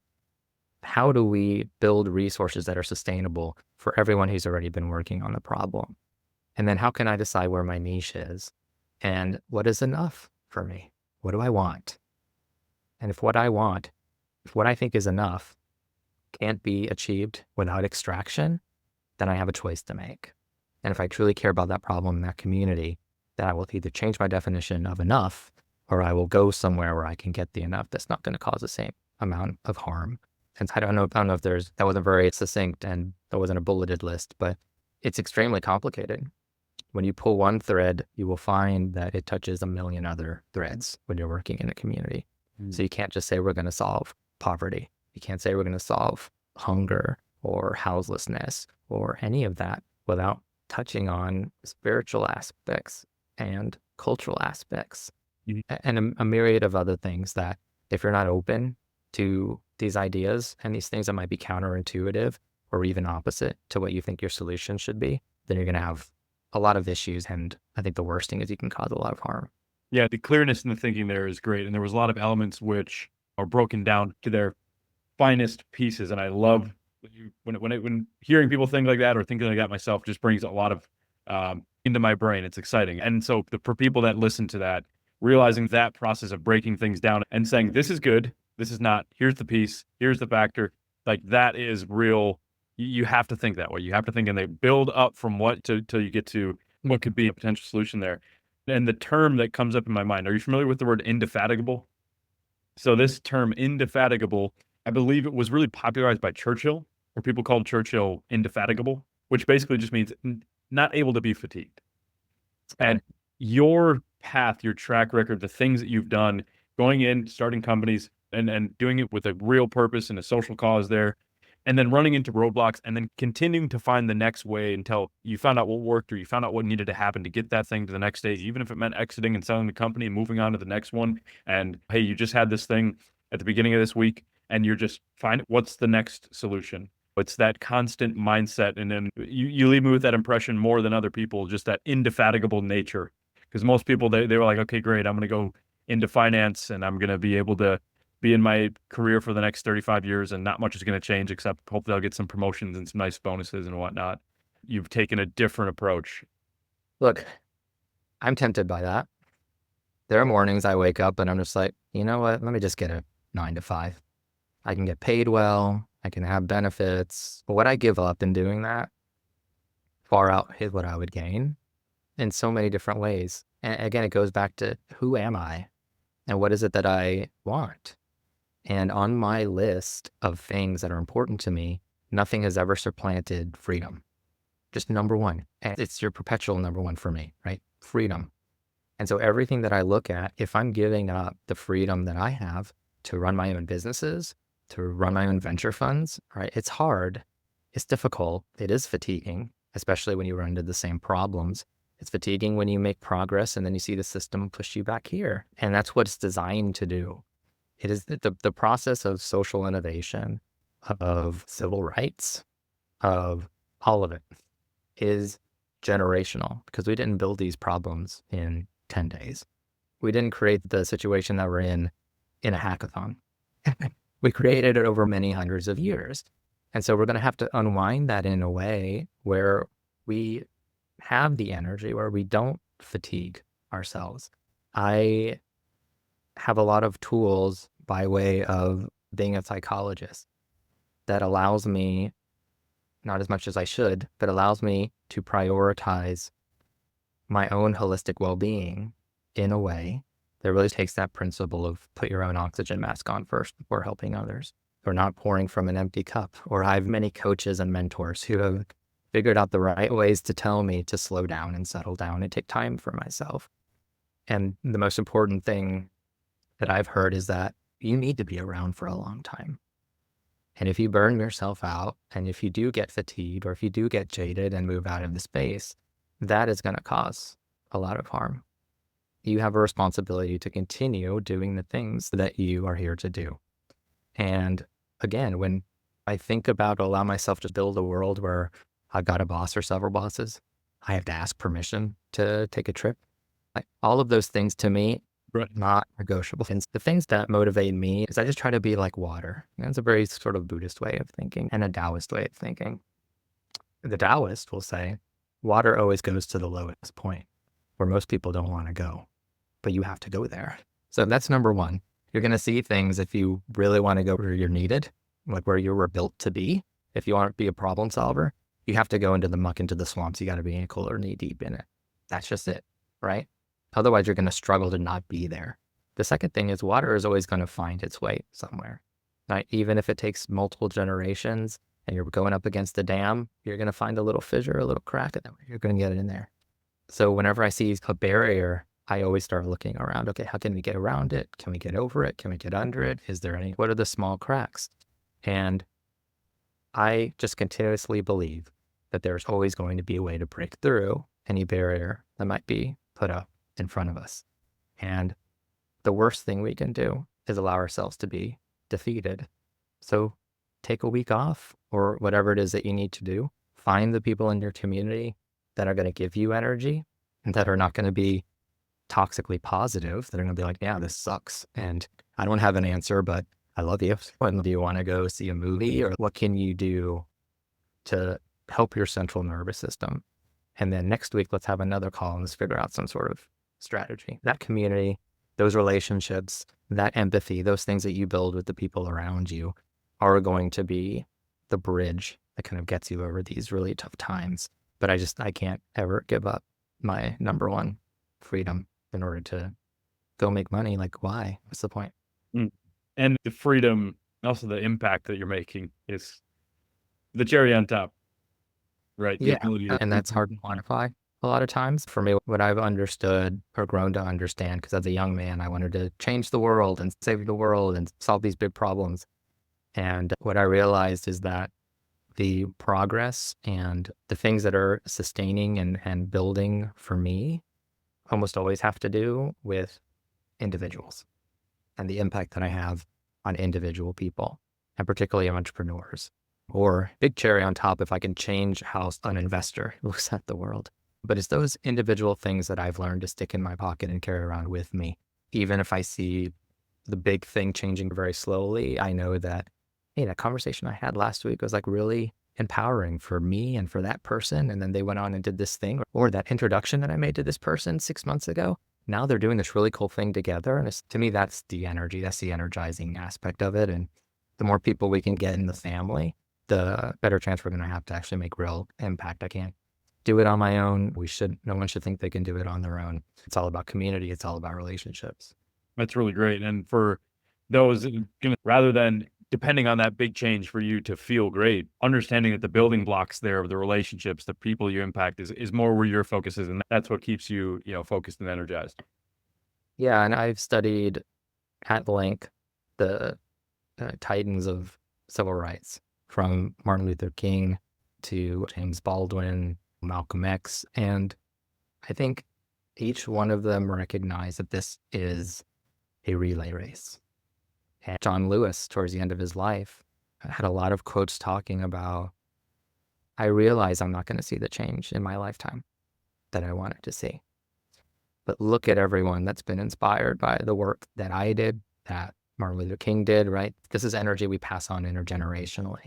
how do we build resources that are sustainable for everyone who's already been working on the problem? And then how can I decide where my niche is and what is enough for me? What do I want? And if what I think is enough can't be achieved without extraction, then I have a choice to make. And if I truly care about that problem in that community, then I will either change my definition of enough, or I will go somewhere where I can get the enough that's not going to cause the same amount of harm. And I don't know if that wasn't very succinct and that wasn't a bulleted list, but it's extremely complicated. When you pull one thread, you will find that it touches a million other threads when you're working in a community. So you can't just say we're going to solve poverty. You can't say we're going to solve hunger or houselessness or any of that without touching on spiritual aspects and cultural aspects and a myriad of other things that if you're not open to these ideas and these things that might be counterintuitive or even opposite to what you think your solution should be, then you're going to have a lot of issues. And I think the worst thing is you can cause a lot of harm. Yeah, the clearness in the thinking there is great. And there was a lot of elements which are broken down to their finest pieces. And I love when hearing people think like that or thinking like that myself just brings a lot of into my brain. It's exciting. And so for people that listen to that, realizing that process of breaking things down and saying, this is good, this is not, here's the piece, here's the factor, like that is real. You have to think that way. You have to think, and they build up from what till you get to what could be a potential solution there. And the term that comes up in my mind, are you familiar with the word indefatigable? So this term indefatigable, I believe it was really popularized by Churchill, where people called Churchill indefatigable, which basically just means not able to be fatigued. And your path, your track record, the things that you've done, going in, starting companies and doing it with a real purpose and a social cause there, and then running into roadblocks and then continuing to find the next way until you found out what worked or you found out what needed to happen to get that thing to the next stage, even if it meant exiting and selling the company and moving on to the next one. And hey, you just had this thing at the beginning of this week and you're just finding what's the next solution. It's that constant mindset. And then you leave me with that impression more than other people, just that indefatigable nature. Because most people, they were like, okay, great, I'm going to go into finance and I'm going to be able to be in my career for the next 35 years and not much is going to change except hopefully I'll get some promotions and some nice bonuses and whatnot. You've taken a different approach. Look, I'm tempted by that. There are mornings I wake up and I'm just like, you know what? Let me just get a 9 to 5. I can get paid well. I can have benefits. But what I give up in doing that far outweighs what I would gain in so many different ways. And again, it goes back to who am I and what is it that I want? And on my list of things that are important to me, nothing has ever supplanted freedom. Just number one. And it's your perpetual number one for me, right? Freedom. And so everything that I look at, if I'm giving up the freedom that I have to run my own businesses, to run my own venture funds, right? It's hard. It's difficult. It is fatiguing, especially when you run into the same problems. It's fatiguing when you make progress and then you see the system push you back here. And that's what it's designed to do. It is the process of social innovation, of civil rights, of all of it is generational because we didn't build these problems in 10 days. We didn't create the situation that we're in a hackathon. We created it over many hundreds of years. And so we're going to have to unwind that in a way where we have the energy, where we don't fatigue ourselves. I have a lot of tools by way of being a psychologist that allows me, not as much as I should, but allows me to prioritize my own holistic well-being in a way that really takes that principle of put your own oxygen mask on first before helping others, or not pouring from an empty cup. Or I have many coaches and mentors who have figured out the right ways to tell me to slow down and settle down and take time for myself. And the most important thing that I've heard is that you need to be around for a long time. And if you burn yourself out, and if you do get fatigued, or if you do get jaded and move out of the space, that is going to cause a lot of harm. You have a responsibility to continue doing the things that you are here to do. And again, when I think about allow myself to build a world where I've got a boss or several bosses, I have to ask permission to take a trip. Like, all of those things to me, Right. not negotiable. And the things that motivate me is I just try to be like water. And that's a very sort of Buddhist way of thinking and a Taoist way of thinking. The Taoist will say, water always goes to the lowest point where most people don't want to go, but you have to go there. So that's number one. You're going to see things if you really want to go where you're needed, like where you were built to be. If you want to be a problem solver, you have to go into the muck, into the swamps. You got to be ankle or knee deep in it. That's just it, right? Otherwise, you're going to struggle to not be there. The second thing is water is always going to find its way somewhere, right? Even if it takes multiple generations and you're going up against the dam, you're going to find a little fissure, a little crack, and then you're going to get it in there. So whenever I see a barrier, I always start looking around. Okay, how can we get around it? Can we get over it? Can we get under it? Is there any, what are the small cracks? And I just continuously believe that there's always going to be a way to break through any barrier that might be put up in front of us. And the worst thing we can do is allow ourselves to be defeated. So take a week off or whatever it is that you need to do. Find the people in your community that are going to give you energy and that are not going to be toxically positive, that are going to be like, yeah, this sucks. And I don't have an answer, but I love you. When do you want to go see a movie, or what can you do to help your central nervous system? And then next week, let's have another call and let's figure out some sort of strategy. That community, those relationships, that empathy, those things that you build with the people around you are going to be the bridge that kind of gets you over these really tough times. But I can't ever give up my number one, freedom, in order to go make money. Like, why? What's the point? Mm. And the freedom, also the impact that you're making is the cherry on top, right? The Yeah. ability to And that's hard to quantify a lot of times. For me, what I've understood or grown to understand, because as a young man, I wanted to change the world and save the world and solve these big problems. And what I realized is that the progress and the things that are sustaining and building for me almost always have to do with individuals and the impact that I have on individual people, and particularly entrepreneurs. Or big cherry on top, if I can change how an investor looks at the world. But it's those individual things that I've learned to stick in my pocket and carry around with me. Even if I see the big thing changing very slowly, I know that, hey, that conversation I had last week was like really empowering for me and for that person. And then they went on and did this thing, or that introduction that I made to this person 6 months ago. Now they're doing this really cool thing together. And to me, that's the energy, that's the energizing aspect of it. And the more people we can get in the family, the better chance we're going to have to actually make real impact. I can't do it on my own. No one should think they can do it on their own. It's all about community. It's all about relationships. That's really great. And for those, rather than depending on that big change for you to feel great, understanding that the building blocks there of the relationships, the people you impact is more where your focus is. And that's what keeps you, focused and energized. Yeah. And I've studied at length the titans of civil rights, from Martin Luther King to James Baldwin, Malcolm X. And I think each one of them recognize that this is a relay race. And John Lewis, towards the end of his life, had a lot of quotes talking about I realize I'm not going to see the change in my lifetime that I wanted to see. But look at everyone that's been inspired by the work that I did, that Martin Luther King did, right? This is energy we pass on intergenerationally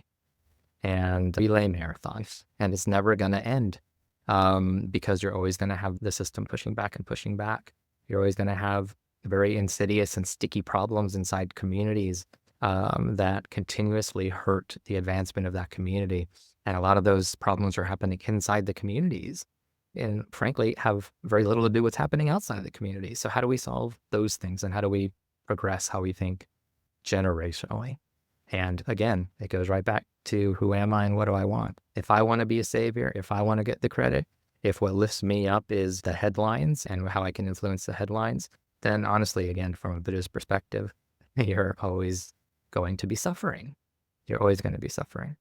and relay marathons, and it's never going to end because you're always going to have the system pushing back and pushing back. You're always going to have very insidious and sticky problems inside communities that continuously hurt the advancement of that community. And a lot of those problems are happening inside the communities and frankly have very little to do with what's happening outside the community. So how do we solve those things, and how do we progress how we think generationally? And again, it goes right back to who am I and what do I want? If I want to be a savior, if I want to get the credit, if what lifts me up is the headlines and how I can influence the headlines, then honestly, again, from a Buddhist perspective, you're always going to be suffering. You're always going to be suffering.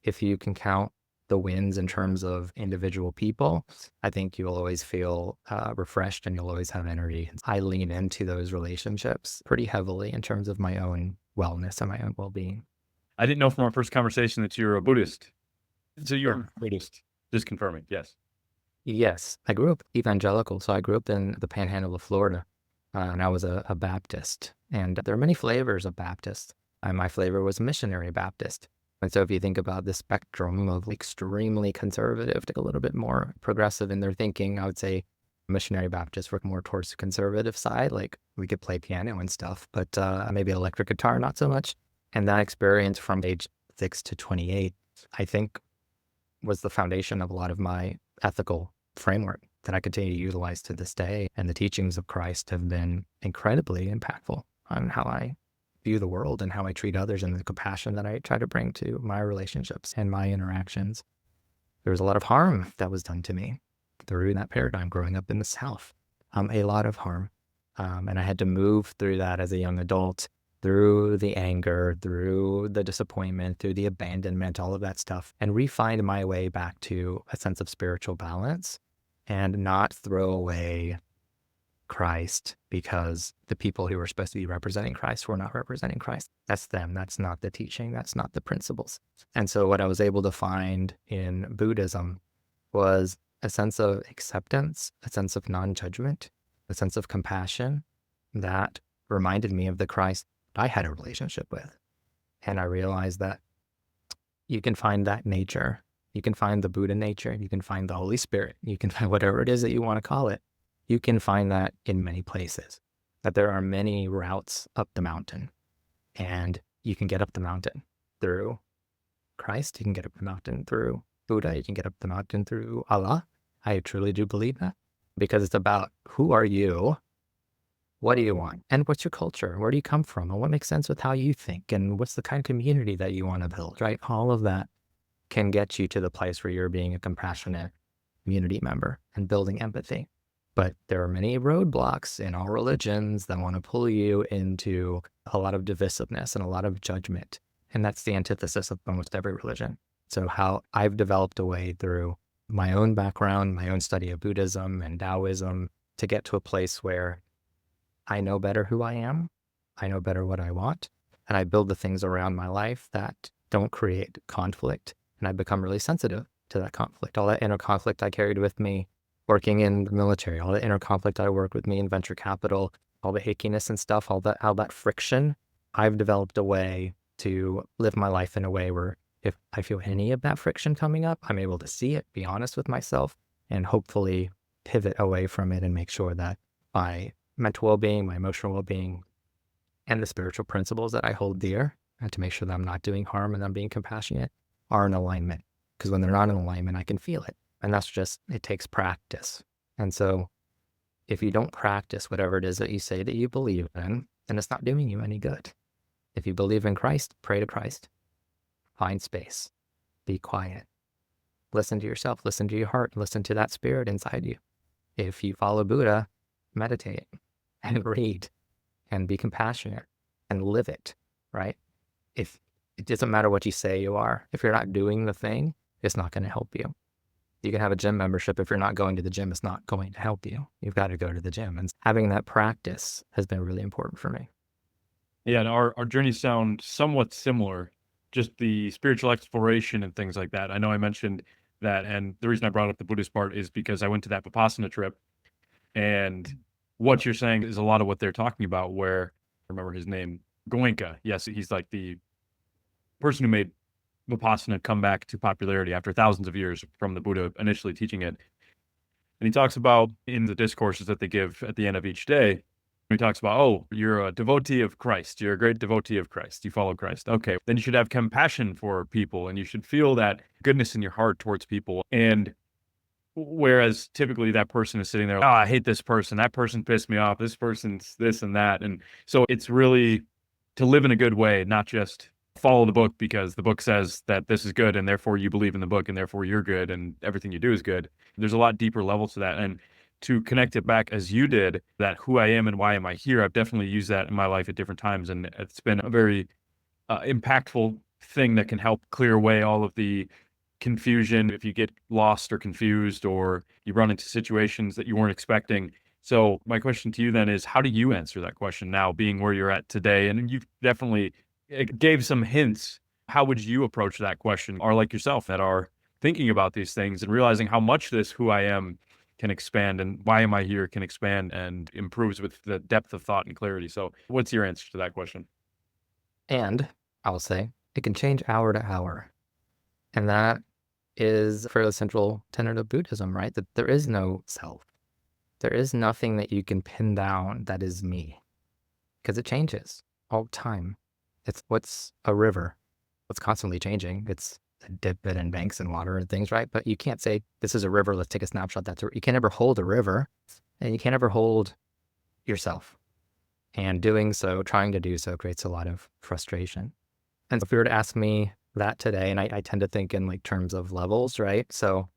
If you can count the wins in terms of individual people, I think you'll always feel refreshed and you'll always have energy. I lean into those relationships pretty heavily in terms of my own wellness and my own well-being. I didn't know from our first conversation that you're a Buddhist. So you're a Buddhist. Just confirming. Yes. Yes. I grew up evangelical. So I grew up in the panhandle of Florida and I was a Baptist. And there are many flavors of Baptist. And my flavor was missionary Baptist. And so if you think about the spectrum of extremely conservative to a little bit more progressive in their thinking, I would say missionary Baptists work more towards the conservative side. Like we could play piano and stuff, but maybe electric guitar, not so much. And that experience from age 6 to 28, I think was the foundation of a lot of my ethical framework that I continue to utilize to this day. And the teachings of Christ have been incredibly impactful on how I view the world and how I treat others and the compassion that I try to bring to my relationships and my interactions. There was a lot of harm that was done to me through that paradigm growing up in the South, a lot of harm. And I had to move through that as a young adult, through the anger, through the disappointment, through the abandonment, all of that stuff, and re-find my way back to a sense of spiritual balance and not throw away Christ because the people who were supposed to be representing Christ were not representing Christ. That's them. That's not the teaching. That's not the principles. And so what I was able to find in Buddhism was a sense of acceptance, a sense of non-judgment, a sense of compassion that reminded me of the Christ I had a relationship with. And I realized that you can find that nature. You can find the Buddha nature. You can find the Holy Spirit. You can find whatever it is that you want to call it. You can find that in many places, that there are many routes up the mountain, and you can get up the mountain through Christ. You can get up the mountain through Buddha. You can get up the mountain through Allah. I truly do believe that, because it's about who are you, what do you want, and what's your culture, where do you come from, and what makes sense with how you think, and what's the kind of community that you want to build, right? All of that can get you to the place where you're being a compassionate community member and building empathy. But there are many roadblocks in all religions that want to pull you into a lot of divisiveness and a lot of judgment. And that's the antithesis of almost every religion. So how I've developed a way through my own background, my own study of Buddhism and Taoism to get to a place where I know better who I am, I know better what I want, and I build the things around my life that don't create conflict. And I become really sensitive to that conflict. All that inner conflict I carried with me working in the military, all the inner conflict I worked with me in venture capital, all the hickiness and stuff, all that friction, I've developed a way to live my life in a way where if I feel any of that friction coming up, I'm able to see it, be honest with myself, and hopefully pivot away from it and make sure that my mental well-being, my emotional well-being, and the spiritual principles that I hold dear, and to make sure that I'm not doing harm and I'm being compassionate, are in alignment. Because when they're not in alignment, I can feel it. And that's just, it takes practice. And so if you don't practice whatever it is that you say that you believe in, then it's not doing you any good. If you believe in Christ, pray to Christ. Find space. Be quiet. Listen to yourself. Listen to your heart. Listen to that spirit inside you. If you follow Buddha, meditate and read and be compassionate and live it, right? If it doesn't matter what you say you are, if you're not doing the thing, it's not going to help you. You can have a gym membership. If you're not going to the gym, it's not going to help you. You've got to go to the gym. And having that practice has been really important for me. Yeah, and our journeys sound somewhat similar. just the spiritual exploration and things like that. I know I mentioned that, and the reason I brought up the Buddhist part is because I went to that Vipassana trip, and what you're saying is a lot of what they're talking about. Where I remember his name, Goenka. Yes, he's like the person who made Vipassana come back to popularity after thousands of years from the Buddha initially teaching it. And he talks about in the discourses that they give at the end of each day, he talks about, oh, you're a devotee of Christ. You're a great devotee of Christ. You follow Christ. Okay. Then you should have compassion for people and you should feel that goodness in your heart towards people. And whereas typically that person is sitting there, oh, I hate this person. That person pissed me off. This person's this and that. And so it's really to live in a good way, not just follow the book because the book says that this is good and therefore you believe in the book and therefore you're good and everything you do is good. There's a lot deeper level to that. And to connect it back as you did, that who I am and why am I here, I've definitely used that in my life at different times. And it's been a very impactful thing that can help clear away all of the confusion if you get lost or confused or you run into situations that you weren't expecting. So my question to you then is, how do you answer that question now, being where you're at today? And you've definitely gave some hints. How would you approach that question, or like yourself that are thinking about these things and realizing how much this who I am can expand and why am I here can expand and improves with the depth of thought and clarity. So what's your answer to that question? And I will say it can change hour to hour. And that is for the central tenet of Buddhism, right? That there is no self. There is nothing that you can pin down that is me, because it changes all the time. It's what's a river. It's constantly changing. It's a dip it in banks and water and things, right? But you can't say, this is a river, let's take a snapshot. You can't ever hold a river, and you can't ever hold yourself. And doing so, trying to do so, creates a lot of frustration. And if you were to ask me that today, and I tend to think in like terms of levels, right? So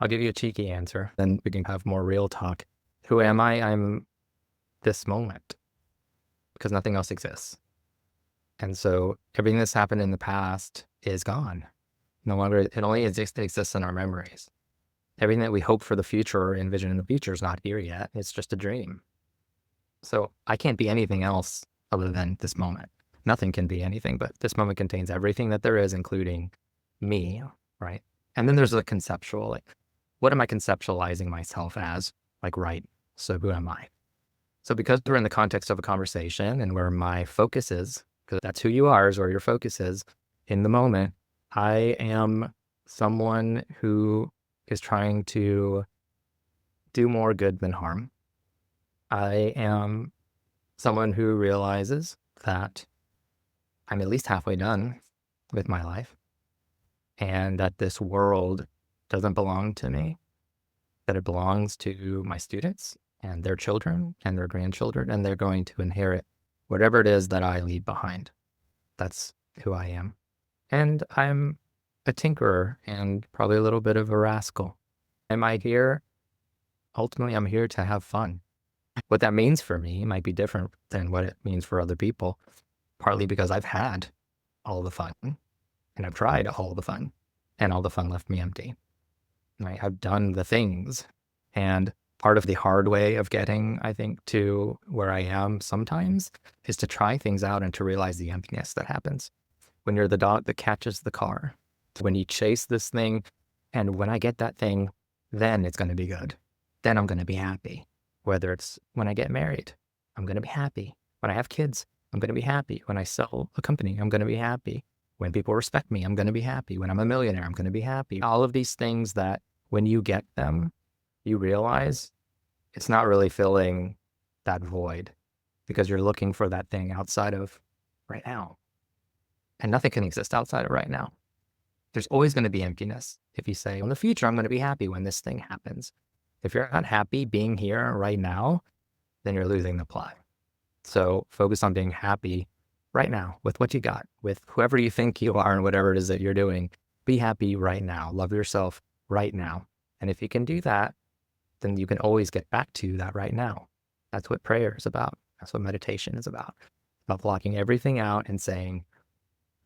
I'll give you a cheeky answer, then we can have more real talk. Who am I? I'm this moment, because nothing else exists. And so everything that's happened in the past is gone. No longer, it only exists in our memories. Everything that we hope for the future or envision in the future is not here yet. It's just a dream. So I can't be anything else other than this moment. Nothing can be anything, but this moment contains everything that there is, including me, right? And then there's the conceptual, like, what am I conceptualizing myself as? Like, right, so who am I? So because we're in the context of a conversation and where my focus is, because that's who you are, is where your focus is in the moment, I am someone who is trying to do more good than harm. I am someone who realizes that I'm at least halfway done with my life and that this world doesn't belong to me, that it belongs to my students and their children and their grandchildren, and they're going to inherit whatever it is that I leave behind. That's who I am. And I'm a tinkerer and probably a little bit of a rascal. Am I here? Ultimately, I'm here to have fun. What that means for me might be different than what it means for other people, partly because I've had all the fun and I've tried all the fun and all the fun left me empty. Right? I've done the things, and part of the hard way of getting, I think, to where I am sometimes is to try things out and to realize the emptiness that happens when you're the dog that catches the car, when you chase this thing, and when I get that thing, then it's going to be good. Then I'm going to be happy. Whether it's when I get married, I'm going to be happy. When I have kids, I'm going to be happy. When I sell a company, I'm going to be happy. When people respect me, I'm going to be happy. When I'm a millionaire, I'm going to be happy. All of these things that when you get them, you realize it's not really filling that void because you're looking for that thing outside of right now. And nothing can exist outside of right now. There's always going to be emptiness. If you say, in the future, I'm going to be happy when this thing happens. If you're not happy being here right now, then you're losing the plot. So focus on being happy right now with what you got, with whoever you think you are and whatever it is that you're doing. Be happy right now. Love yourself right now. And if you can do that, then you can always get back to that right now. That's what prayer is about. That's what meditation is about. About blocking everything out and saying,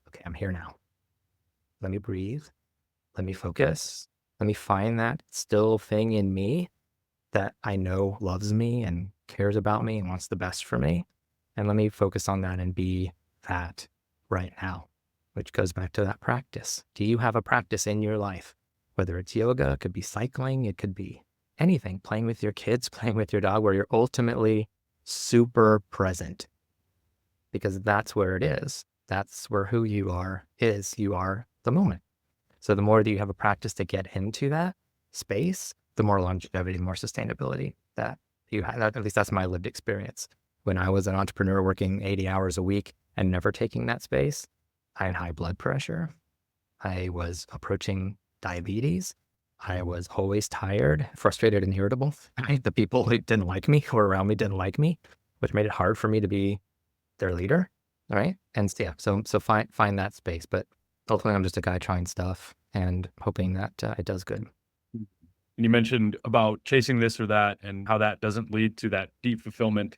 okay, I'm here now. Let me breathe. Let me focus. Let me find that still thing in me that I know loves me and cares about me and wants the best for me. And let me focus on that and be that right now. which goes back to that practice. Do you have a practice in your life? Whether it's yoga, it could be cycling, it could be anything, playing with your kids, playing with your dog, where you're ultimately super present, because that's where it is. That's where who you are is. You are the moment. So the more that you have a practice to get into that space, the more longevity, more sustainability that you have. At least that's my lived experience. When I was an entrepreneur working 80 hours a week and never taking that space, I had high blood pressure. I was approaching diabetes. I was always tired, frustrated, and irritable. The people who didn't like me, who were around me, didn't like me, which made it hard for me to be their leader. All right. And yeah, so find that space. But ultimately, I'm just a guy trying stuff and hoping that it does good. And you mentioned about chasing this or that and how that doesn't lead to that deep fulfillment.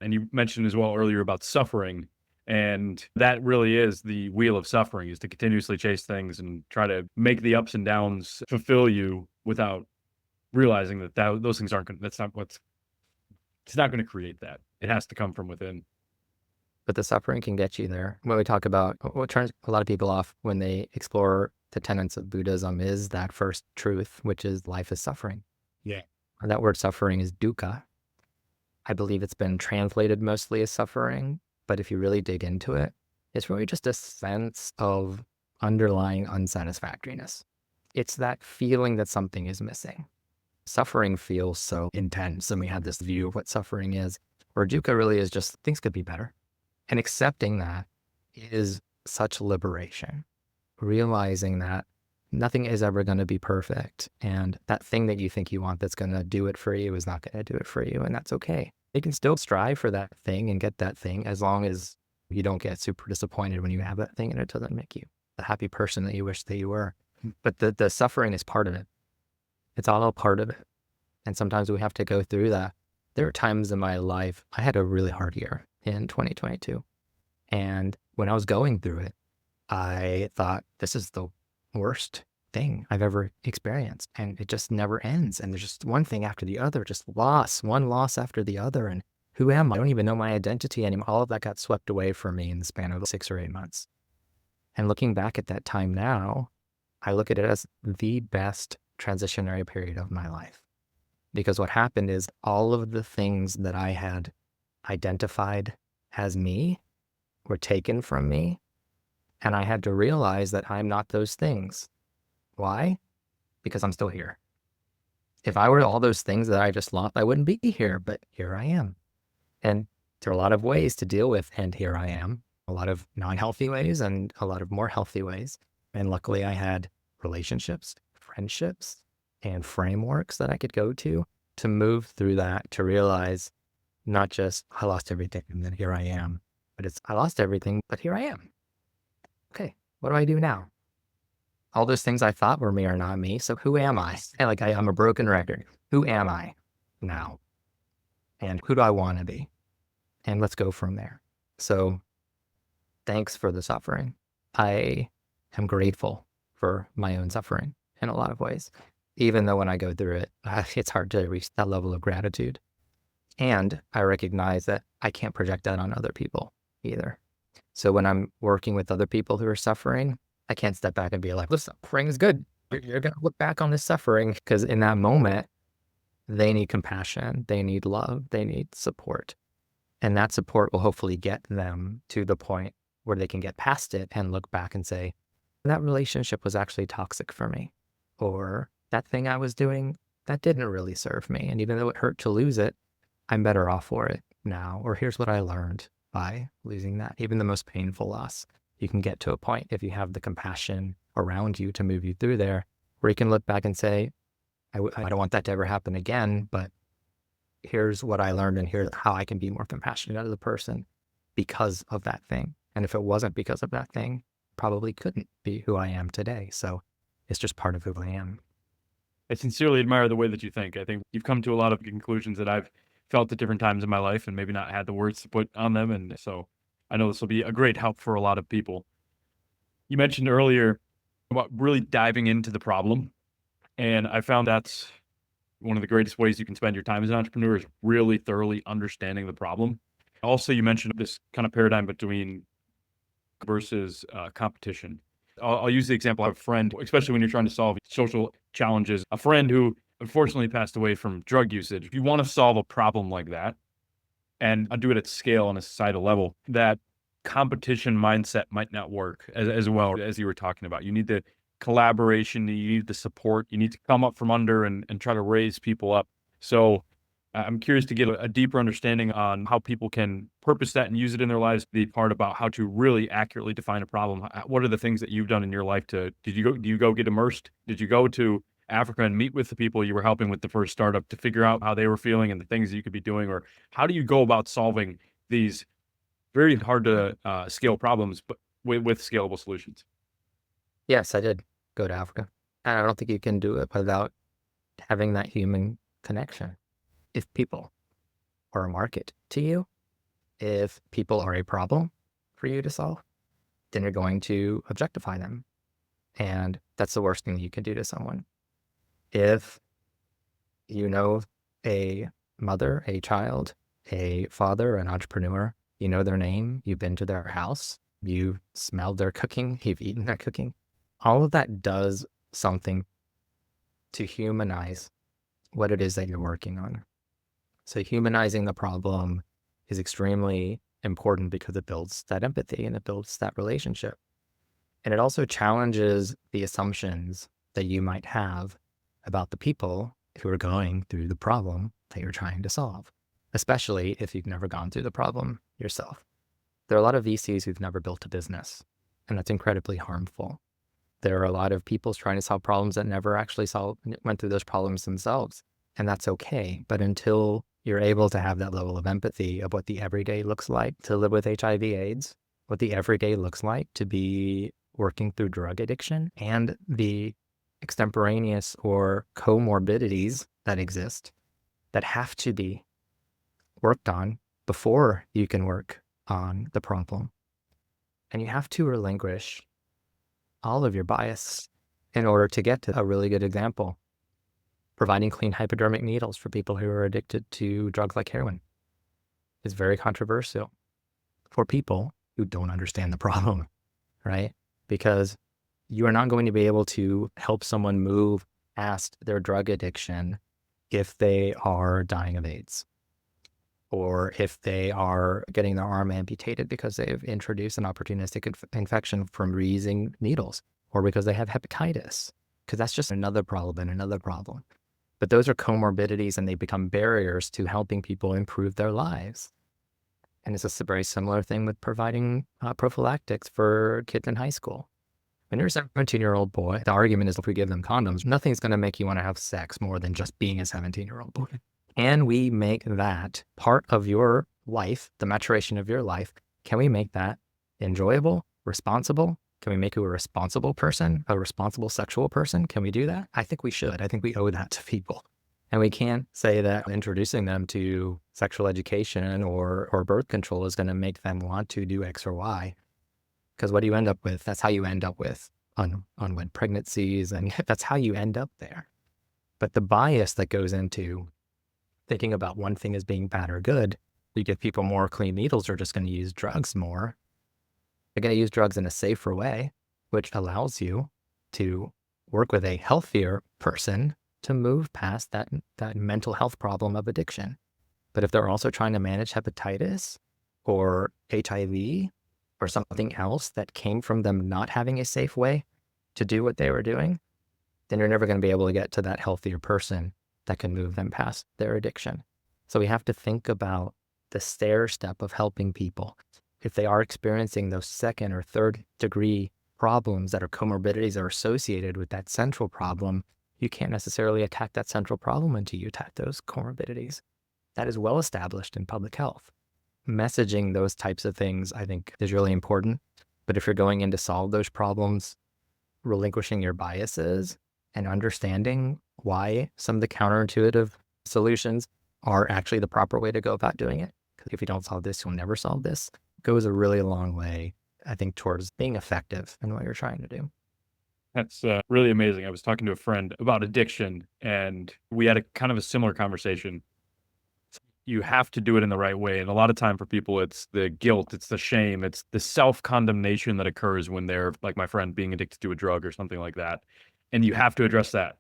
And you mentioned as well earlier about suffering. And that really is the wheel of suffering, is to continuously chase things and try to make the ups and downs fulfill you without realizing that, those things aren't going to, it's not going to create that. It has to come from within. But the suffering can get you there. When we talk about what turns a lot of people off when they explore the tenets of Buddhism is that first truth, which is life is suffering. Yeah. And that word suffering is dukkha. I believe it's been translated mostly as suffering, but if you really dig into it, it's really just a sense of underlying unsatisfactoriness. It's that feeling that something is missing. Suffering feels so intense, and we have this view of what suffering is, where dukkha really is just things could be better. And accepting that is such liberation. Realizing that nothing is ever going to be perfect. And that thing that you think you want that's going to do it for you is not going to do it for you. And that's okay. You can still strive for that thing and get that thing, as long as you don't get super disappointed when you have that thing and it doesn't make you the happy person that you wish that you were. But the suffering is part of it. It's all a part of it. And sometimes we have to go through that. There are times in my life, I had a really hard year in 2022. And when I was going through it, I thought, this is the worst thing I've ever experienced. And it just never ends. And there's just one thing after the other, just one loss after the other. And who am I? I don't even know my identity anymore. All of that got swept away from me in the span of 6 or 8 months. And looking back at that time now, I look at it as the best transitionary period of my life. Because what happened is all of the things that I had identified as me were taken from me. And I had to realize that I'm not those things. Why? Because I'm still here. If I were all those things that I just lost, I wouldn't be here, but here I am. And there are a lot of ways to deal with, and here I am. A lot of non-healthy ways and a lot of more healthy ways. And luckily I had relationships, friendships, and frameworks that I could go to move through that, to realize not just I lost everything and then here I am, but it's I lost everything, but here I am. Okay, what do I do now? All those things I thought were me are not me. So who am I? And I'm a broken record. Who am I now? And who do I want to be? And let's go from there. So thanks for the suffering. I am grateful for my own suffering in a lot of ways, even though when I go through it, it's hard to reach that level of gratitude. And I recognize that I can't project that on other people either. So when I'm working with other people who are suffering, I can't step back and be like, this suffering is good. You're going to look back on this suffering, because in that moment, they need compassion, they need love, they need support. And that support will hopefully get them to the point where they can get past it and look back and say, that relationship was actually toxic for me. Or that thing I was doing, that didn't really serve me. And even though it hurt to lose it, I'm better off for it now. Or here's what I learned by losing that. Even the most painful loss, you can get to a point, if you have the compassion around you to move you through there, where you can look back and say, I don't want that to ever happen again, but here's what I learned, and here's how I can be more compassionate to the person because of that thing. And if it wasn't because of that thing, probably couldn't be who I am today. So it's just part of who I am. I sincerely admire the way that you think. I think you've come to a lot of conclusions that I've felt at different times in my life and maybe not had the words to put on them. And so I know this will be a great help for a lot of people. You mentioned earlier about really diving into the problem. And I found that's one of the greatest ways you can spend your time as an entrepreneur, is really thoroughly understanding the problem. Also, you mentioned this kind of paradigm between versus competition. I'll use the example of a friend, especially when you're trying to solve social challenges, a friend who unfortunately passed away from drug usage. If you want to solve a problem like that and do it at scale on a societal level, that competition mindset might not work as well as you were talking about. You need the collaboration, you need the support, you need to come up from under and try to raise people up. So I'm curious to get a deeper understanding on how people can purpose that and use it in their lives. The part about how to really accurately define a problem. What are the things that you've done in your life do you go get immersed? Did you go to Africa and meet with the people you were helping with the first startup to figure out how they were feeling and the things that you could be doing? Or how do you go about solving these very hard to scale problems, but with scalable solutions? Yes, I did go to Africa. And I don't think you can do it without having that human connection. If people are a market to you, if people are a problem for you to solve, then you're going to objectify them. And that's the worst thing you can do to someone. If you know a mother, a child, a father, an entrepreneur, you know their name, you've been to their house, you've smelled their cooking, you've eaten their cooking, all of that does something to humanize what it is that you're working on. So humanizing the problem is extremely important because it builds that empathy and it builds that relationship. And it also challenges the assumptions that you might have about the people who are going through the problem that you're trying to solve, especially if you've never gone through the problem yourself. There are a lot of VCs who've never built a business, and that's incredibly harmful. There are a lot of people trying to solve problems that never actually went through those problems themselves, and that's okay. But until you're able to have that level of empathy of what the everyday looks like to live with HIV/AIDS, what the everyday looks like to be working through drug addiction, and the extemporaneous or comorbidities that exist that have to be worked on before you can work on the problem. And you have to relinquish all of your bias in order to get to a really good example. Providing clean hypodermic needles for people who are addicted to drugs like heroin is very controversial for people who don't understand the problem, right? Because you are not going to be able to help someone move past their drug addiction if they are dying of AIDS, or if they are getting their arm amputated because they've introduced an opportunistic infection from reusing needles, or because they have hepatitis, because that's just another problem and another problem. But those are comorbidities and they become barriers to helping people improve their lives. And it's a very similar thing with providing prophylactics for kids in high school. When you're a 17-year-old boy, the argument is if we give them condoms, nothing's going to make you want to have sex more than just being a 17-year-old boy. Can we make that part of your life, the maturation of your life? Can we make that enjoyable, responsible? Can we make you a responsible person, a responsible sexual person? Can we do that? I think we should. I think we owe that to people. And we can't say that introducing them to sexual education or birth control is going to make them want to do X or Y. Because what do you end up with? That's how you end up with unwed pregnancies, and that's how you end up there. But the bias that goes into thinking about one thing as being bad or good, you give people more clean needles, they're just going to use drugs more. They're going to use drugs in a safer way, which allows you to work with a healthier person to move past that mental health problem of addiction. But if they're also trying to manage hepatitis or HIV or something else that came from them not having a safe way to do what they were doing, then you're never going to be able to get to that healthier person that can move them past their addiction. So we have to think about the stair step of helping people. If they are experiencing those second or third degree problems that are comorbidities that are associated with that central problem, you can't necessarily attack that central problem until you attack those comorbidities. That is well established in public health. Messaging those types of things, I think, is really important. But if you're going in to solve those problems, relinquishing your biases and understanding why some of the counterintuitive solutions are actually the proper way to go about doing it. Because if you don't solve this, you'll never solve this. Goes a really long way, I think, towards being effective in what you're trying to do. That's really amazing. I was talking to a friend about addiction, and we had a kind of a similar conversation. you have to do it in the right way. And a lot of time for people, it's the guilt, it's the shame, it's the self-condemnation that occurs when they're, like my friend, being addicted to a drug or something like that. And you have to address that.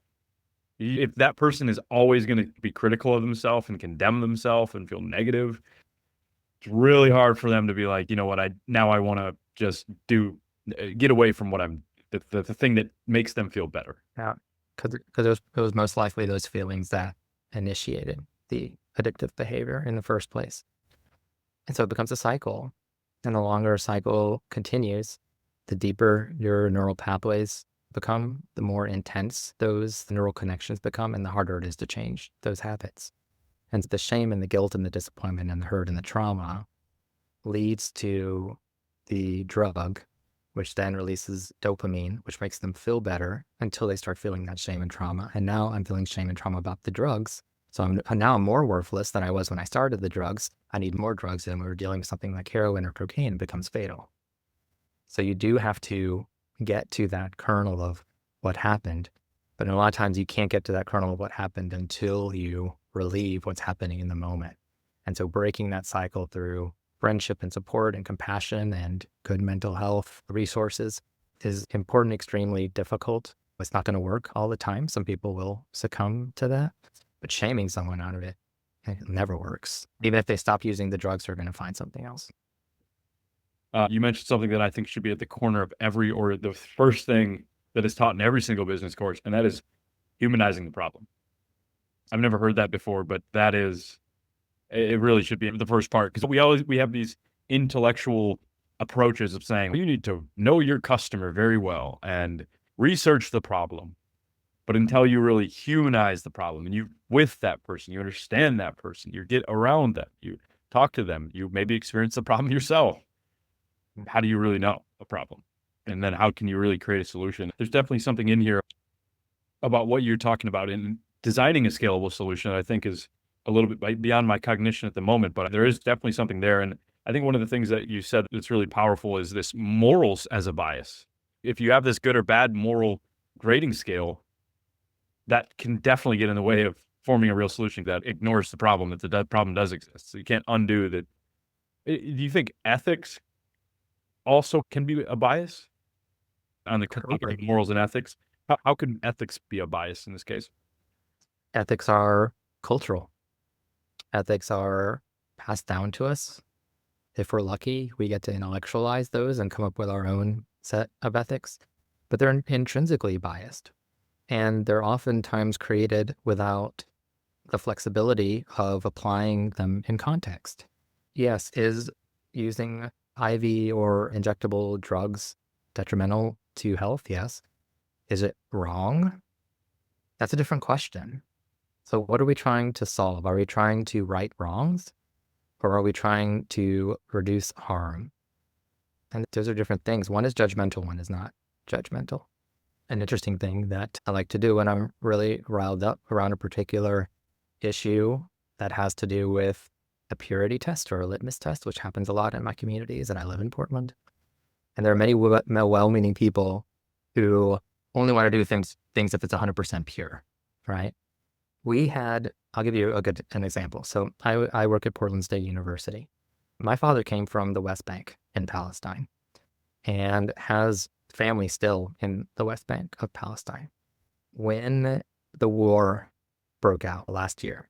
If that person is always going to be critical of themselves and condemn themselves and feel negative, it's really hard for them to be like, you know what, I want to just get away from what I'm, the thing that makes them feel better. Yeah, because it was most likely those feelings that initiated the addictive behavior in the first place. And so it becomes a cycle. And the longer a cycle continues, the deeper your neural pathways become, the more intense those neural connections become, and the harder it is to change those habits. And the shame and the guilt and the disappointment and the hurt and the trauma leads to the drug, which then releases dopamine, which makes them feel better until they start feeling that shame and trauma. And now I'm feeling shame and trauma about the drugs. So I'm more worthless than I was when I started the drugs. I need more drugs, and we were dealing with something like heroin or cocaine, it becomes fatal. So you do have to get to that kernel of what happened. But a lot of times you can't get to that kernel of what happened until you relieve what's happening in the moment. And so breaking that cycle through friendship and support and compassion and good mental health resources is important, extremely difficult. It's not going to work all the time. Some people will succumb to that, but shaming someone out of it never works. Even if they stop using the drugs, they're going to find something else. You mentioned something that I think should be at the corner of the first thing that is taught in every single business course, and that is humanizing the problem. I've never heard that before, but it really should be the first part, because we have these intellectual approaches of saying, well, you need to know your customer very well and research the problem. But until you really humanize the problem and you with that person, you understand that person, you get around them, you talk to them, you maybe experience the problem yourself. How do you really know a problem? And then how can you really create a solution? There's definitely something in here about what you're talking about in designing a scalable solution that I think is a little bit beyond my cognition at the moment, but there is definitely something there. And I think one of the things that you said that's really powerful is this morals as a bias. If you have this good or bad moral grading scale, that can definitely get in the way of forming a real solution that ignores the problem, that the problem does exist. So you can't undo that. Do you think ethics also can be a bias on the topic of morals and ethics? How can ethics be a bias in this case? Ethics are cultural. Ethics are passed down to us. If we're lucky, we get to intellectualize those and come up with our own set of ethics, but they're intrinsically biased. And they're oftentimes created without the flexibility of applying them in context. Yes, is using IV or injectable drugs detrimental to health? Yes. Is it wrong? That's a different question. So what are we trying to solve? Are we trying to right wrongs, or are we trying to reduce harm? And those are different things. One is judgmental, one is not judgmental. An interesting thing that I like to do when I'm really riled up around a particular issue that has to do with a purity test or a litmus test, which happens a lot in my communities, and I live in Portland. And there are many well-meaning people who only want to do things if it's 100% pure, right? I'll give you an example. So I work at Portland State University. My father came from the West Bank in Palestine and has family still in the West Bank of Palestine. When the war broke out last year,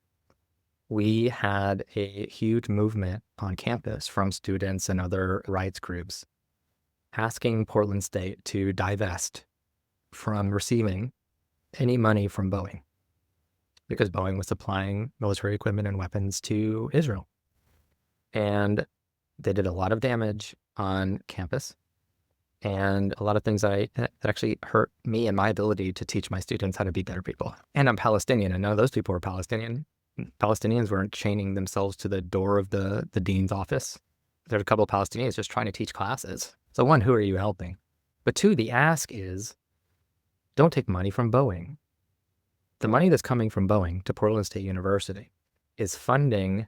we had a huge movement on campus from students and other rights groups asking Portland State to divest from receiving any money from Boeing, because Boeing was supplying military equipment and weapons to Israel. And they did a lot of damage on campus and a lot of things that actually hurt me and my ability to teach my students how to be better people. And I'm Palestinian, and none of those people were Palestinian. Palestinians weren't chaining themselves to the door of the dean's office. There's a couple of Palestinians just trying to teach classes. So one, who are you helping? But two, the ask is, don't take money from Boeing. The money that's coming from Boeing to Portland State University is funding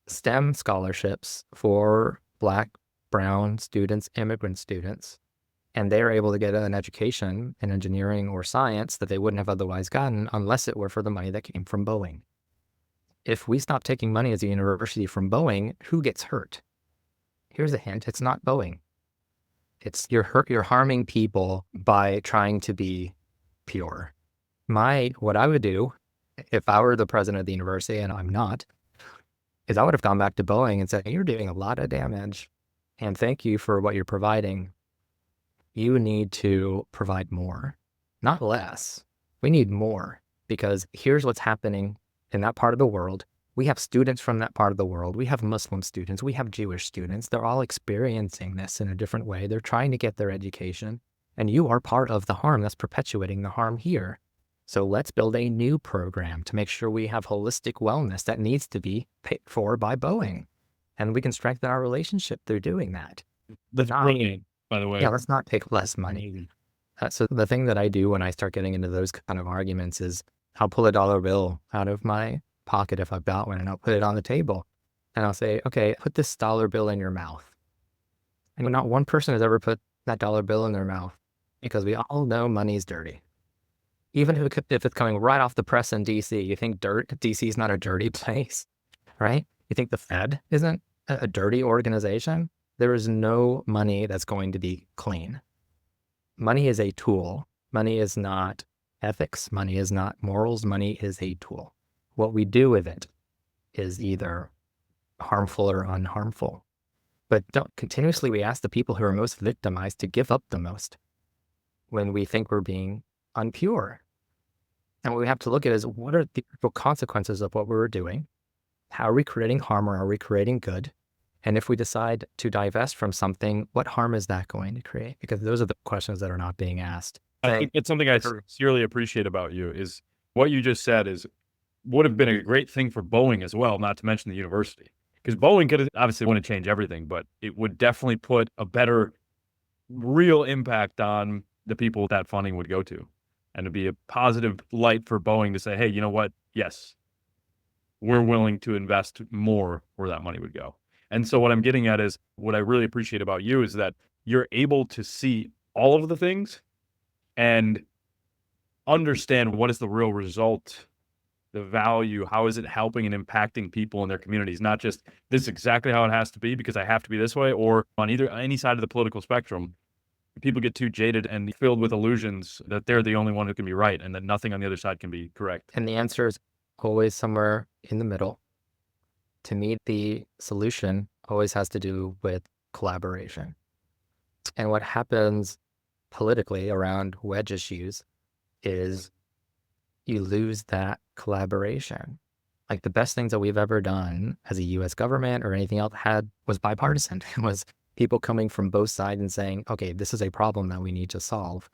STEM scholarships for Black, brown students, immigrant students, and they're able to get an education in engineering or science that they wouldn't have otherwise gotten unless it were for the money that came from Boeing. if we stop taking money as a university from Boeing, who gets hurt? Here's a hint. It's not Boeing. It's you're harming people by trying to be pure. What I would do if I were the president of the university, and I'm not, is I would have gone back to Boeing and said, you're doing a lot of damage and thank you for what you're providing. You need to provide more, not less. We need more, because here's what's happening in that part of the world. We have students from that part of the world. We have Muslim students. We have Jewish students. They're all experiencing this in a different way. They're trying to get their education. And you are part of the harm that's perpetuating the harm here. So let's build a new program to make sure we have holistic wellness that needs to be paid for by Boeing. And we can strengthen our relationship through doing that. That's brilliant, by the way. Yeah, let's not take less money. So the thing that I do when I start getting into those kind of arguments is I'll pull a dollar bill out of my pocket if I've got one, and I'll put it on the table. And I'll say, okay, put this dollar bill in your mouth. And not one person has ever put that dollar bill in their mouth, because we all know money's dirty. Even if it's coming right off the press in DC, you think DC is not a dirty place, right? You think the Fed isn't a dirty organization? There is no money that's going to be clean. Money is a tool. Money is not ethics. Money is not morals. Money is a tool. What we do with it is either harmful or unharmful. But continuously we ask the people who are most victimized to give up the most when we think we're being unpure. And what we have to look at is, what are the actual consequences of what we're doing? How are we creating harm, or are we creating good? And if we decide to divest from something, what harm is that going to create? Because those are the questions that are not being asked. I think it's something I sincerely appreciate about you is what you just said would have been a great thing for Boeing as well, not to mention the university. Because Boeing could obviously want to change everything, but it would definitely put a better real impact on the people that funding would go to. And to be a positive light for Boeing to say, hey, you know what? Yes, we're willing to invest more where that money would go. And so what I'm getting at is, what I really appreciate about you is that you're able to see all of the things and understand what is the real result, the value, how is it helping and impacting people in their communities, not just this is exactly how it has to be because I have to be this way, or on any side of the political spectrum. People get too jaded and filled with illusions that they're the only one who can be right and that nothing on the other side can be correct. And the answer is always somewhere in the middle. To me, the solution always has to do with collaboration. And what happens politically around wedge issues is you lose that collaboration. Like, the best things that we've ever done as a US government or anything else was bipartisan. It was people coming from both sides and saying, okay, this is a problem that we need to solve.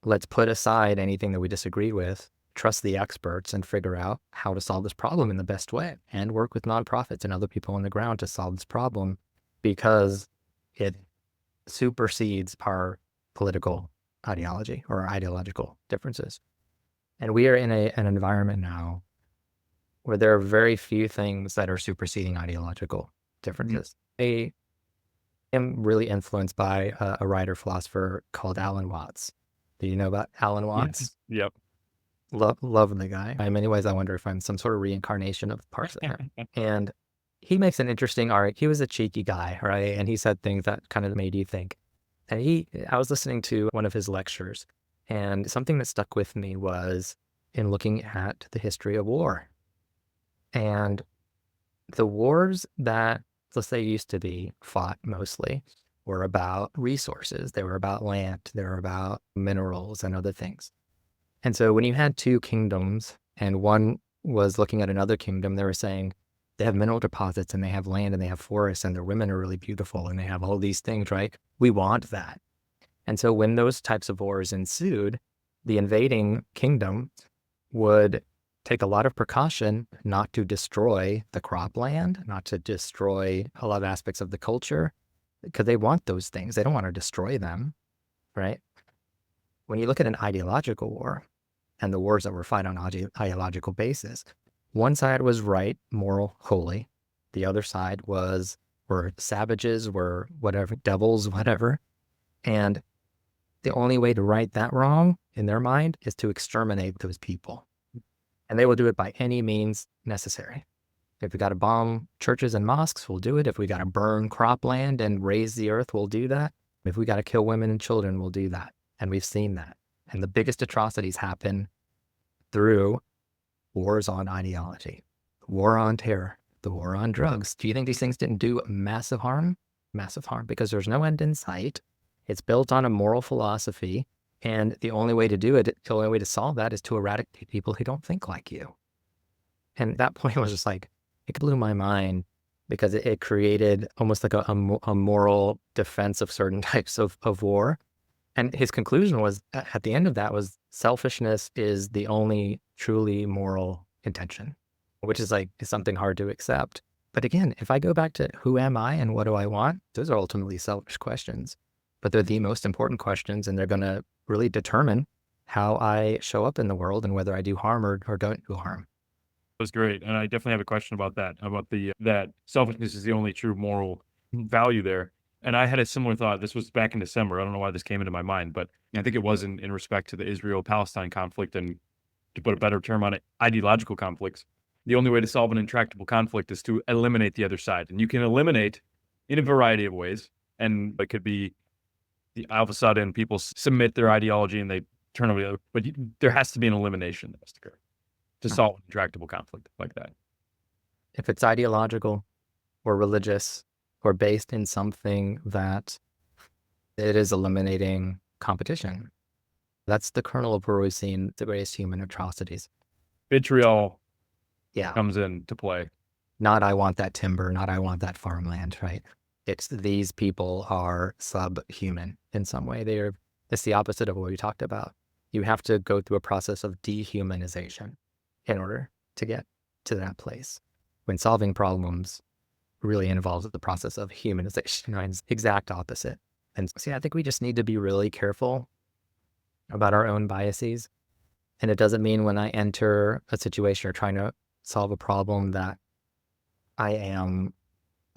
Let's put aside anything that we disagree with, trust the experts, and figure out how to solve this problem in the best way, and work with nonprofits and other people on the ground to solve this problem, because it supersedes our political ideology or our ideological differences. And we are in an environment now where there are very few things that are superseding ideological differences. I am really influenced by a writer philosopher called Alan Watts. Do you know about Alan Watts? Yes. Yep. Love the guy. In many ways, I wonder if I'm some sort of reincarnation of parts of him. And he makes an interesting art. He was a cheeky guy, right? And he said things that kind of made you think. And I was listening to one of his lectures, and something that stuck with me was in looking at the history of war. And the wars that, let's say, used to be fought mostly were about resources. They were about land. They were about minerals and other things. And so when you had two kingdoms and one was looking at another kingdom, they were saying they have mineral deposits and they have land and they have forests and their women are really beautiful and they have all these things, right? We want that. And so when those types of wars ensued, the invading kingdom would take a lot of precaution not to destroy the cropland, not to destroy a lot of aspects of the culture, because they want those things. They don't want to destroy them, right? When you look at an ideological war and the wars that were fought on ideological basis, one side was right, moral, holy. The other side were savages, were whatever, devils, whatever. And the only way to right that wrong in their mind is to exterminate those people. And they will do it by any means necessary. If we got to bomb churches and mosques, we'll do it. If we got to burn cropland and raise the earth, we'll do that. If we got to kill women and children, we'll do that. And we've seen that. And the biggest atrocities happen through wars on ideology, war on terror, the war on drugs. Do you think these things didn't do massive harm? Massive harm, because there's no end in sight. It's built on a moral philosophy. And the only way to do it, the only way to solve that is to eradicate people who don't think like you. And that point was just like, it blew my mind because it created almost like a moral defense of certain types of war. And his conclusion was, at the end of that, was selfishness is the only truly moral intention, which is something hard to accept. But again, if I go back to who am I and what do I want, those are ultimately selfish questions, but they're the most important questions, and they're going to really determine how I show up in the world and whether I do harm or don't do harm. That was great. And I definitely have a question about that, about that selfishness is the only true moral value there. And I had a similar thought. This was back in December. I don't know why this came into my mind, but I think it was in respect to the Israel-Palestine conflict, and to put a better term on it, ideological conflicts. The only way to solve an intractable conflict is to eliminate the other side. And you can eliminate in a variety of ways. And it could be all of a sudden people submit their ideology and they turn over the other, but there has to be an elimination that has to occur to solve an intractable conflict like that. If it's ideological or religious or based in something that it is eliminating competition, that's the kernel of where we've seen the greatest human atrocities. Vitriol comes into play. Not I want that timber, not I want that farmland, right? It's these people are subhuman in some way. It's the opposite of what we talked about. You have to go through a process of dehumanization in order to get to that place. When solving problems really involves the process of humanization, right? It's the exact opposite. And I think we just need to be really careful about our own biases. And it doesn't mean when I enter a situation or trying to solve a problem that I am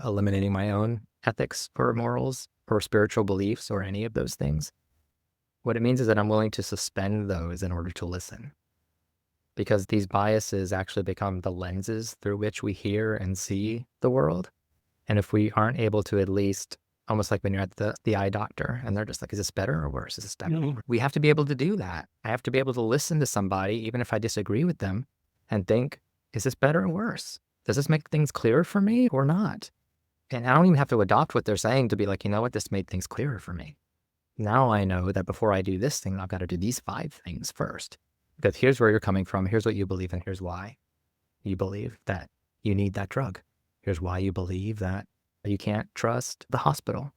eliminating my own ethics or morals or spiritual beliefs or any of those things. What it means is that I'm willing to suspend those in order to listen. Because these biases actually become the lenses through which we hear and see the world. And if we aren't able to, at least almost like when you're at the eye doctor and they're just like, is this better or worse? Is this better? Mm-hmm. We have to be able to do that. I have to be able to listen to somebody, even if I disagree with them, and think, is this better or worse? Does this make things clearer for me or not? And I don't even have to adopt what they're saying to be like, you know what, this made things clearer for me. Now I know that before I do this thing, I've got to do these 5 things first. Because here's where you're coming from. Here's what you believe, and here's why you believe that you need that drug. Here's why you believe that you can't trust the hospital,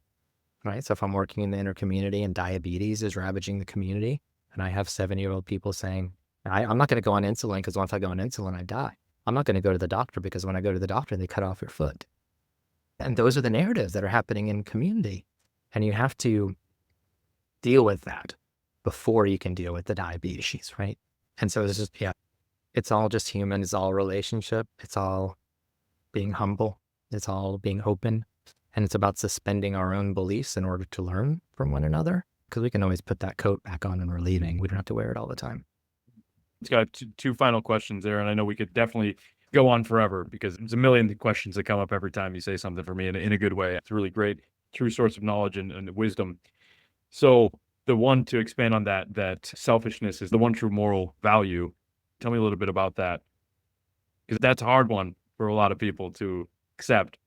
right? So if I'm working in the inner community and diabetes is ravaging the community, and I have 7-year-old people saying, I'm not going to go on insulin because once I go on insulin, I die. I'm not going to go to the doctor because when I go to the doctor, they cut off your foot. And those are the narratives that are happening in community. And you have to deal with that before you can deal with the diabetes, right? And so it's just, it's all just human. It's all relationship. It's all being humble. It's all being open. And it's about suspending our own beliefs in order to learn from one another. Because we can always put that coat back on when we're leaving. We don't have to wear it all the time. It's got two final questions there. And I know we could definitely go on forever because there's a million questions that come up every time you say something for me in a good way. It's a really great, true source of knowledge and wisdom. So the one to expand on that selfishness is the one true moral value. Tell me a little bit about that. Because that's a hard one for a lot of people to accept.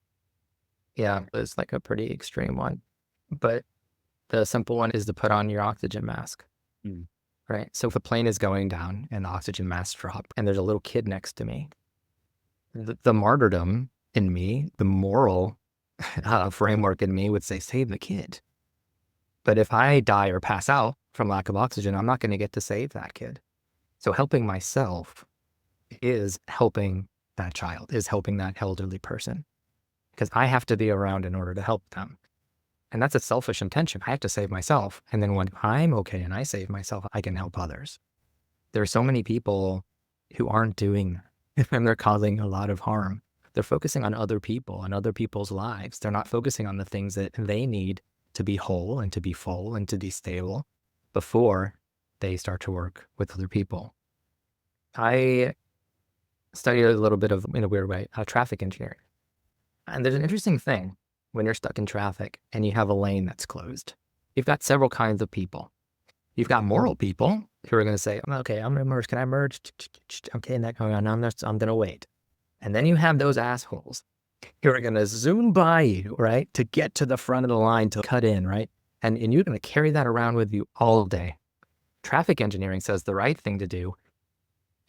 Yeah, it's like a pretty extreme one. But the simple one is to put on your oxygen mask. Right? So if a plane is going down and the oxygen mask drop and there's a little kid next to me, the martyrdom in me, the moral framework in me would say, save the kid. But if I die or pass out from lack of oxygen, I'm not going to get to save that kid. So helping myself is helping that child, is helping that elderly person. Because I have to be around in order to help them. And that's a selfish intention. I have to save myself. And then when I'm okay and I save myself, I can help others. There are so many people who aren't doing that, and they're causing a lot of harm. They're focusing on other people and other people's lives. They're not focusing on the things that they need to be whole and to be full and to be stable before they start to work with other people. I studied a little bit of, in a weird way, traffic engineering. And there's an interesting thing when you're stuck in traffic and you have a lane that's closed. You've got several kinds of people. You've got moral people who are going to say, okay, I'm going to merge. Can I merge? Okay, and that going on. I'm going to wait. And then you have those assholes who are going to zoom by you, right, to get to the front of the line to cut in, right? And you're going to carry that around with you all day. Traffic engineering says the right thing to do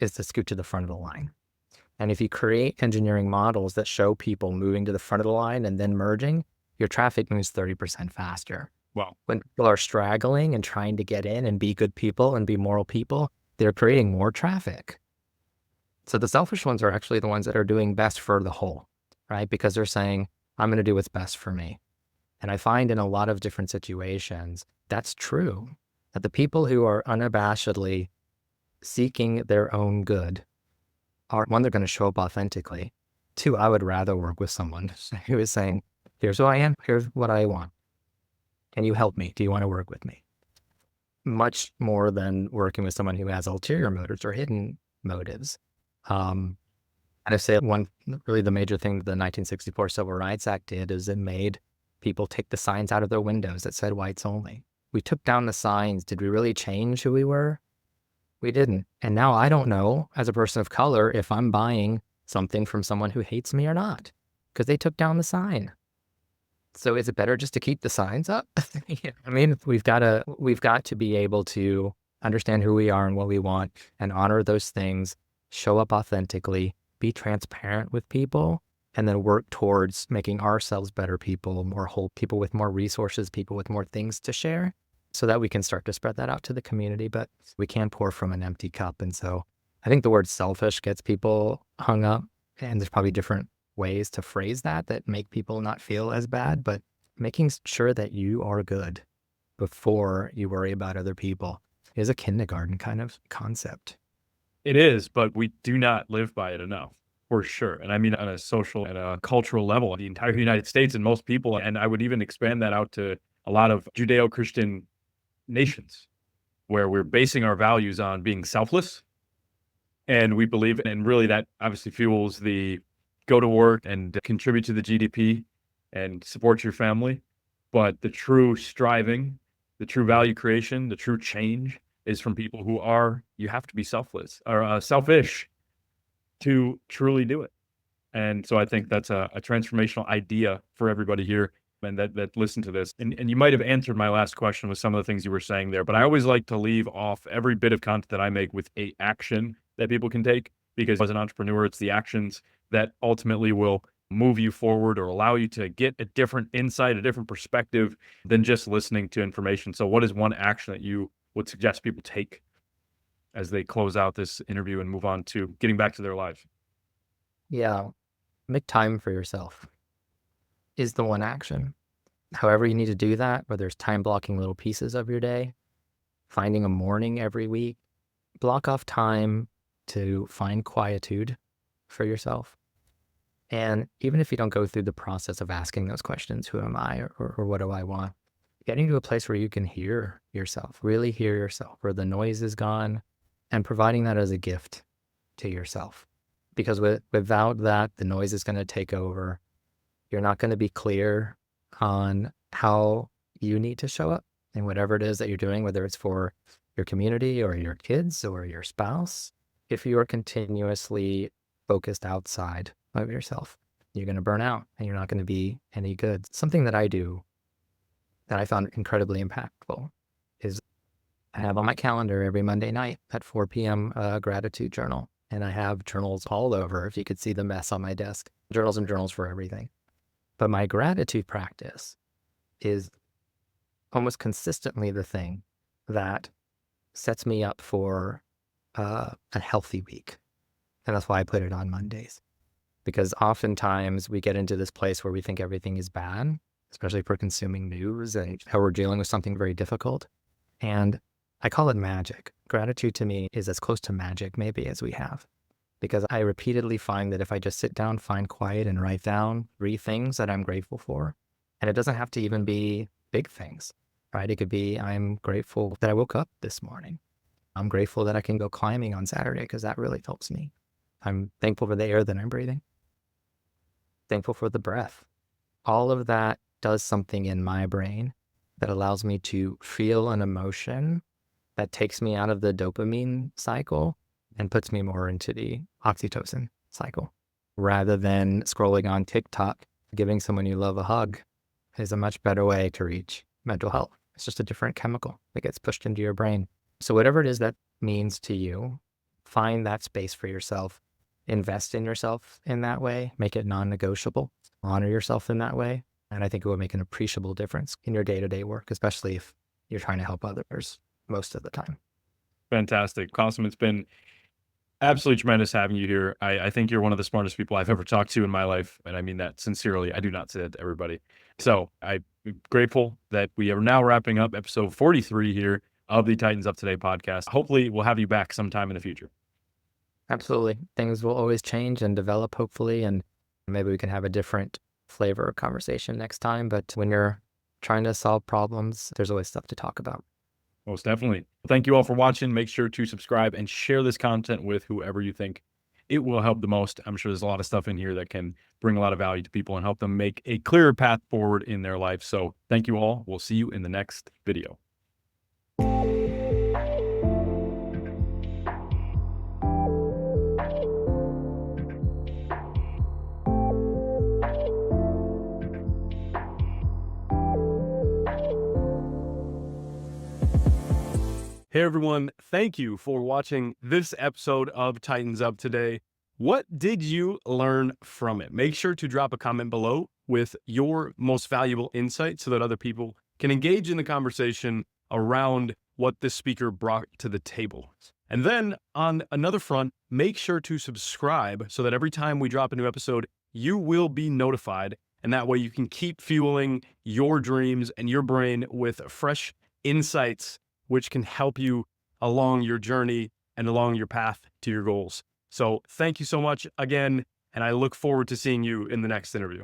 is to scoot to the front of the line. And if you create engineering models that show people moving to the front of the line and then merging, your traffic moves 30% faster. Wow. When people are straggling and trying to get in and be good people and be moral people, they're creating more traffic. So the selfish ones are actually the ones that are doing best for the whole, right? Because they're saying, I'm going to do what's best for me. And I find in a lot of different situations, that's true, that the people who are unabashedly seeking their own good are, one, they're going to show up authentically. Two, I would rather work with someone who is saying, here's who I am, here's what I want. Can you help me? Do you want to work with me? Much more than working with someone who has ulterior motives or hidden motives. And I say one, really the major thing the 1964 Civil Rights Act did is it made people take the signs out of their windows that said whites only. We took down the signs. Did we really change who we were? We didn't. And now I don't know, as a person of color, if I'm buying something from someone who hates me or not, because they took down the sign. So is it better just to keep the signs up? Yeah. I mean, we've got to be able to understand who we are and what we want and honor those things, show up authentically, be transparent with people, and then work towards making ourselves better people, more whole people with more resources, people with more things to share, so that we can start to spread that out to the community. But we can't pour from an empty cup. And so I think the word selfish gets people hung up, and there's probably different ways to phrase that make people not feel as bad, but making sure that you are good before you worry about other people is a kindergarten kind of concept. It is, but we do not live by it enough, for sure. And I mean, on a social and a cultural level, the entire United States and most people, and I would even expand that out to a lot of Judeo-Christian nations, where we're basing our values on being selfless. And we believe, and really that obviously fuels the go to work and contribute to the GDP and support your family. But the true striving, the true value creation, the true change is from people who are, you have to be selfless or selfish to truly do it. And so I think that's a transformational idea for everybody here and that listen to this. And you might have answered my last question with some of the things you were saying there, but I always like to leave off every bit of content that I make with a action that people can take, because as an entrepreneur, it's the actions that ultimately will move you forward or allow you to get a different insight, a different perspective than just listening to information. So what is one action that you would suggest people take as they close out this interview and move on to getting back to their lives? Yeah. Make time for yourself is the one action. However you need to do that, whether it's time blocking little pieces of your day, finding a morning every week, block off time to find quietude for yourself. And even if you don't go through the process of asking those questions, who am I or what do I want, getting to a place where you can hear yourself, really hear yourself, where the noise is gone, and providing that as a gift to yourself. Because without that, the noise is going to take over. You're not going to be clear on how you need to show up in whatever it is that you're doing, whether it's for your community or your kids or your spouse. If you are continuously focused outside of yourself, you're going to burn out and you're not going to be any good. Something that I do that I found incredibly impactful is I have on my calendar every Monday night at 4 p.m. a gratitude journal. And I have journals all over, if you could see the mess on my desk, journals and journals for everything. But my gratitude practice is almost consistently the thing that sets me up for a healthy week. And that's why I put it on Mondays. Because oftentimes we get into this place where we think everything is bad, especially for consuming news and how we're dealing with something very difficult. And I call it magic. Gratitude to me is as close to magic maybe as we have. Because I repeatedly find that if I just sit down, find quiet, and write down 3 things that I'm grateful for, and it doesn't have to even be big things, right? It could be, I'm grateful that I woke up this morning. I'm grateful that I can go climbing on Saturday because that really helps me. I'm thankful for the air that I'm breathing. Thankful for the breath. All of that does something in my brain that allows me to feel an emotion that takes me out of the dopamine cycle and puts me more into the oxytocin cycle. Rather than scrolling on TikTok, giving someone you love a hug is a much better way to reach mental health. It's just a different chemical that gets pushed into your brain. So whatever it is that means to you, find that space for yourself, invest in yourself in that way, make it non-negotiable, honor yourself in that way. And I think it will make an appreciable difference in your day-to-day work, especially if you're trying to help others most of the time. Fantastic. Kasem, it's been absolutely tremendous having you here. I think you're one of the smartest people I've ever talked to in my life. And I mean that sincerely. I do not say that to everybody. So I'm grateful that we are now wrapping up episode 43 here of the Titans Up Today podcast. Hopefully we'll have you back sometime in the future. Absolutely. Things will always change and develop, hopefully, and maybe we can have a different flavor of conversation next time. But when you're trying to solve problems, there's always stuff to talk about. Most definitely. Thank you all for watching. Make sure to subscribe and share this content with whoever you think it will help the most. I'm sure there's a lot of stuff in here that can bring a lot of value to people and help them make a clearer path forward in their life. So thank you all. We'll see you in the next video. Hey everyone, thank you for watching this episode of Titans Up Today. What did you learn from it? Make sure to drop a comment below with your most valuable insight so that other people can engage in the conversation around what this speaker brought to the table. And then on another front, make sure to subscribe so that every time we drop a new episode, you will be notified. And that way you can keep fueling your dreams and your brain with fresh insights which can help you along your journey and along your path to your goals. So thank you so much again, and I look forward to seeing you in the next interview.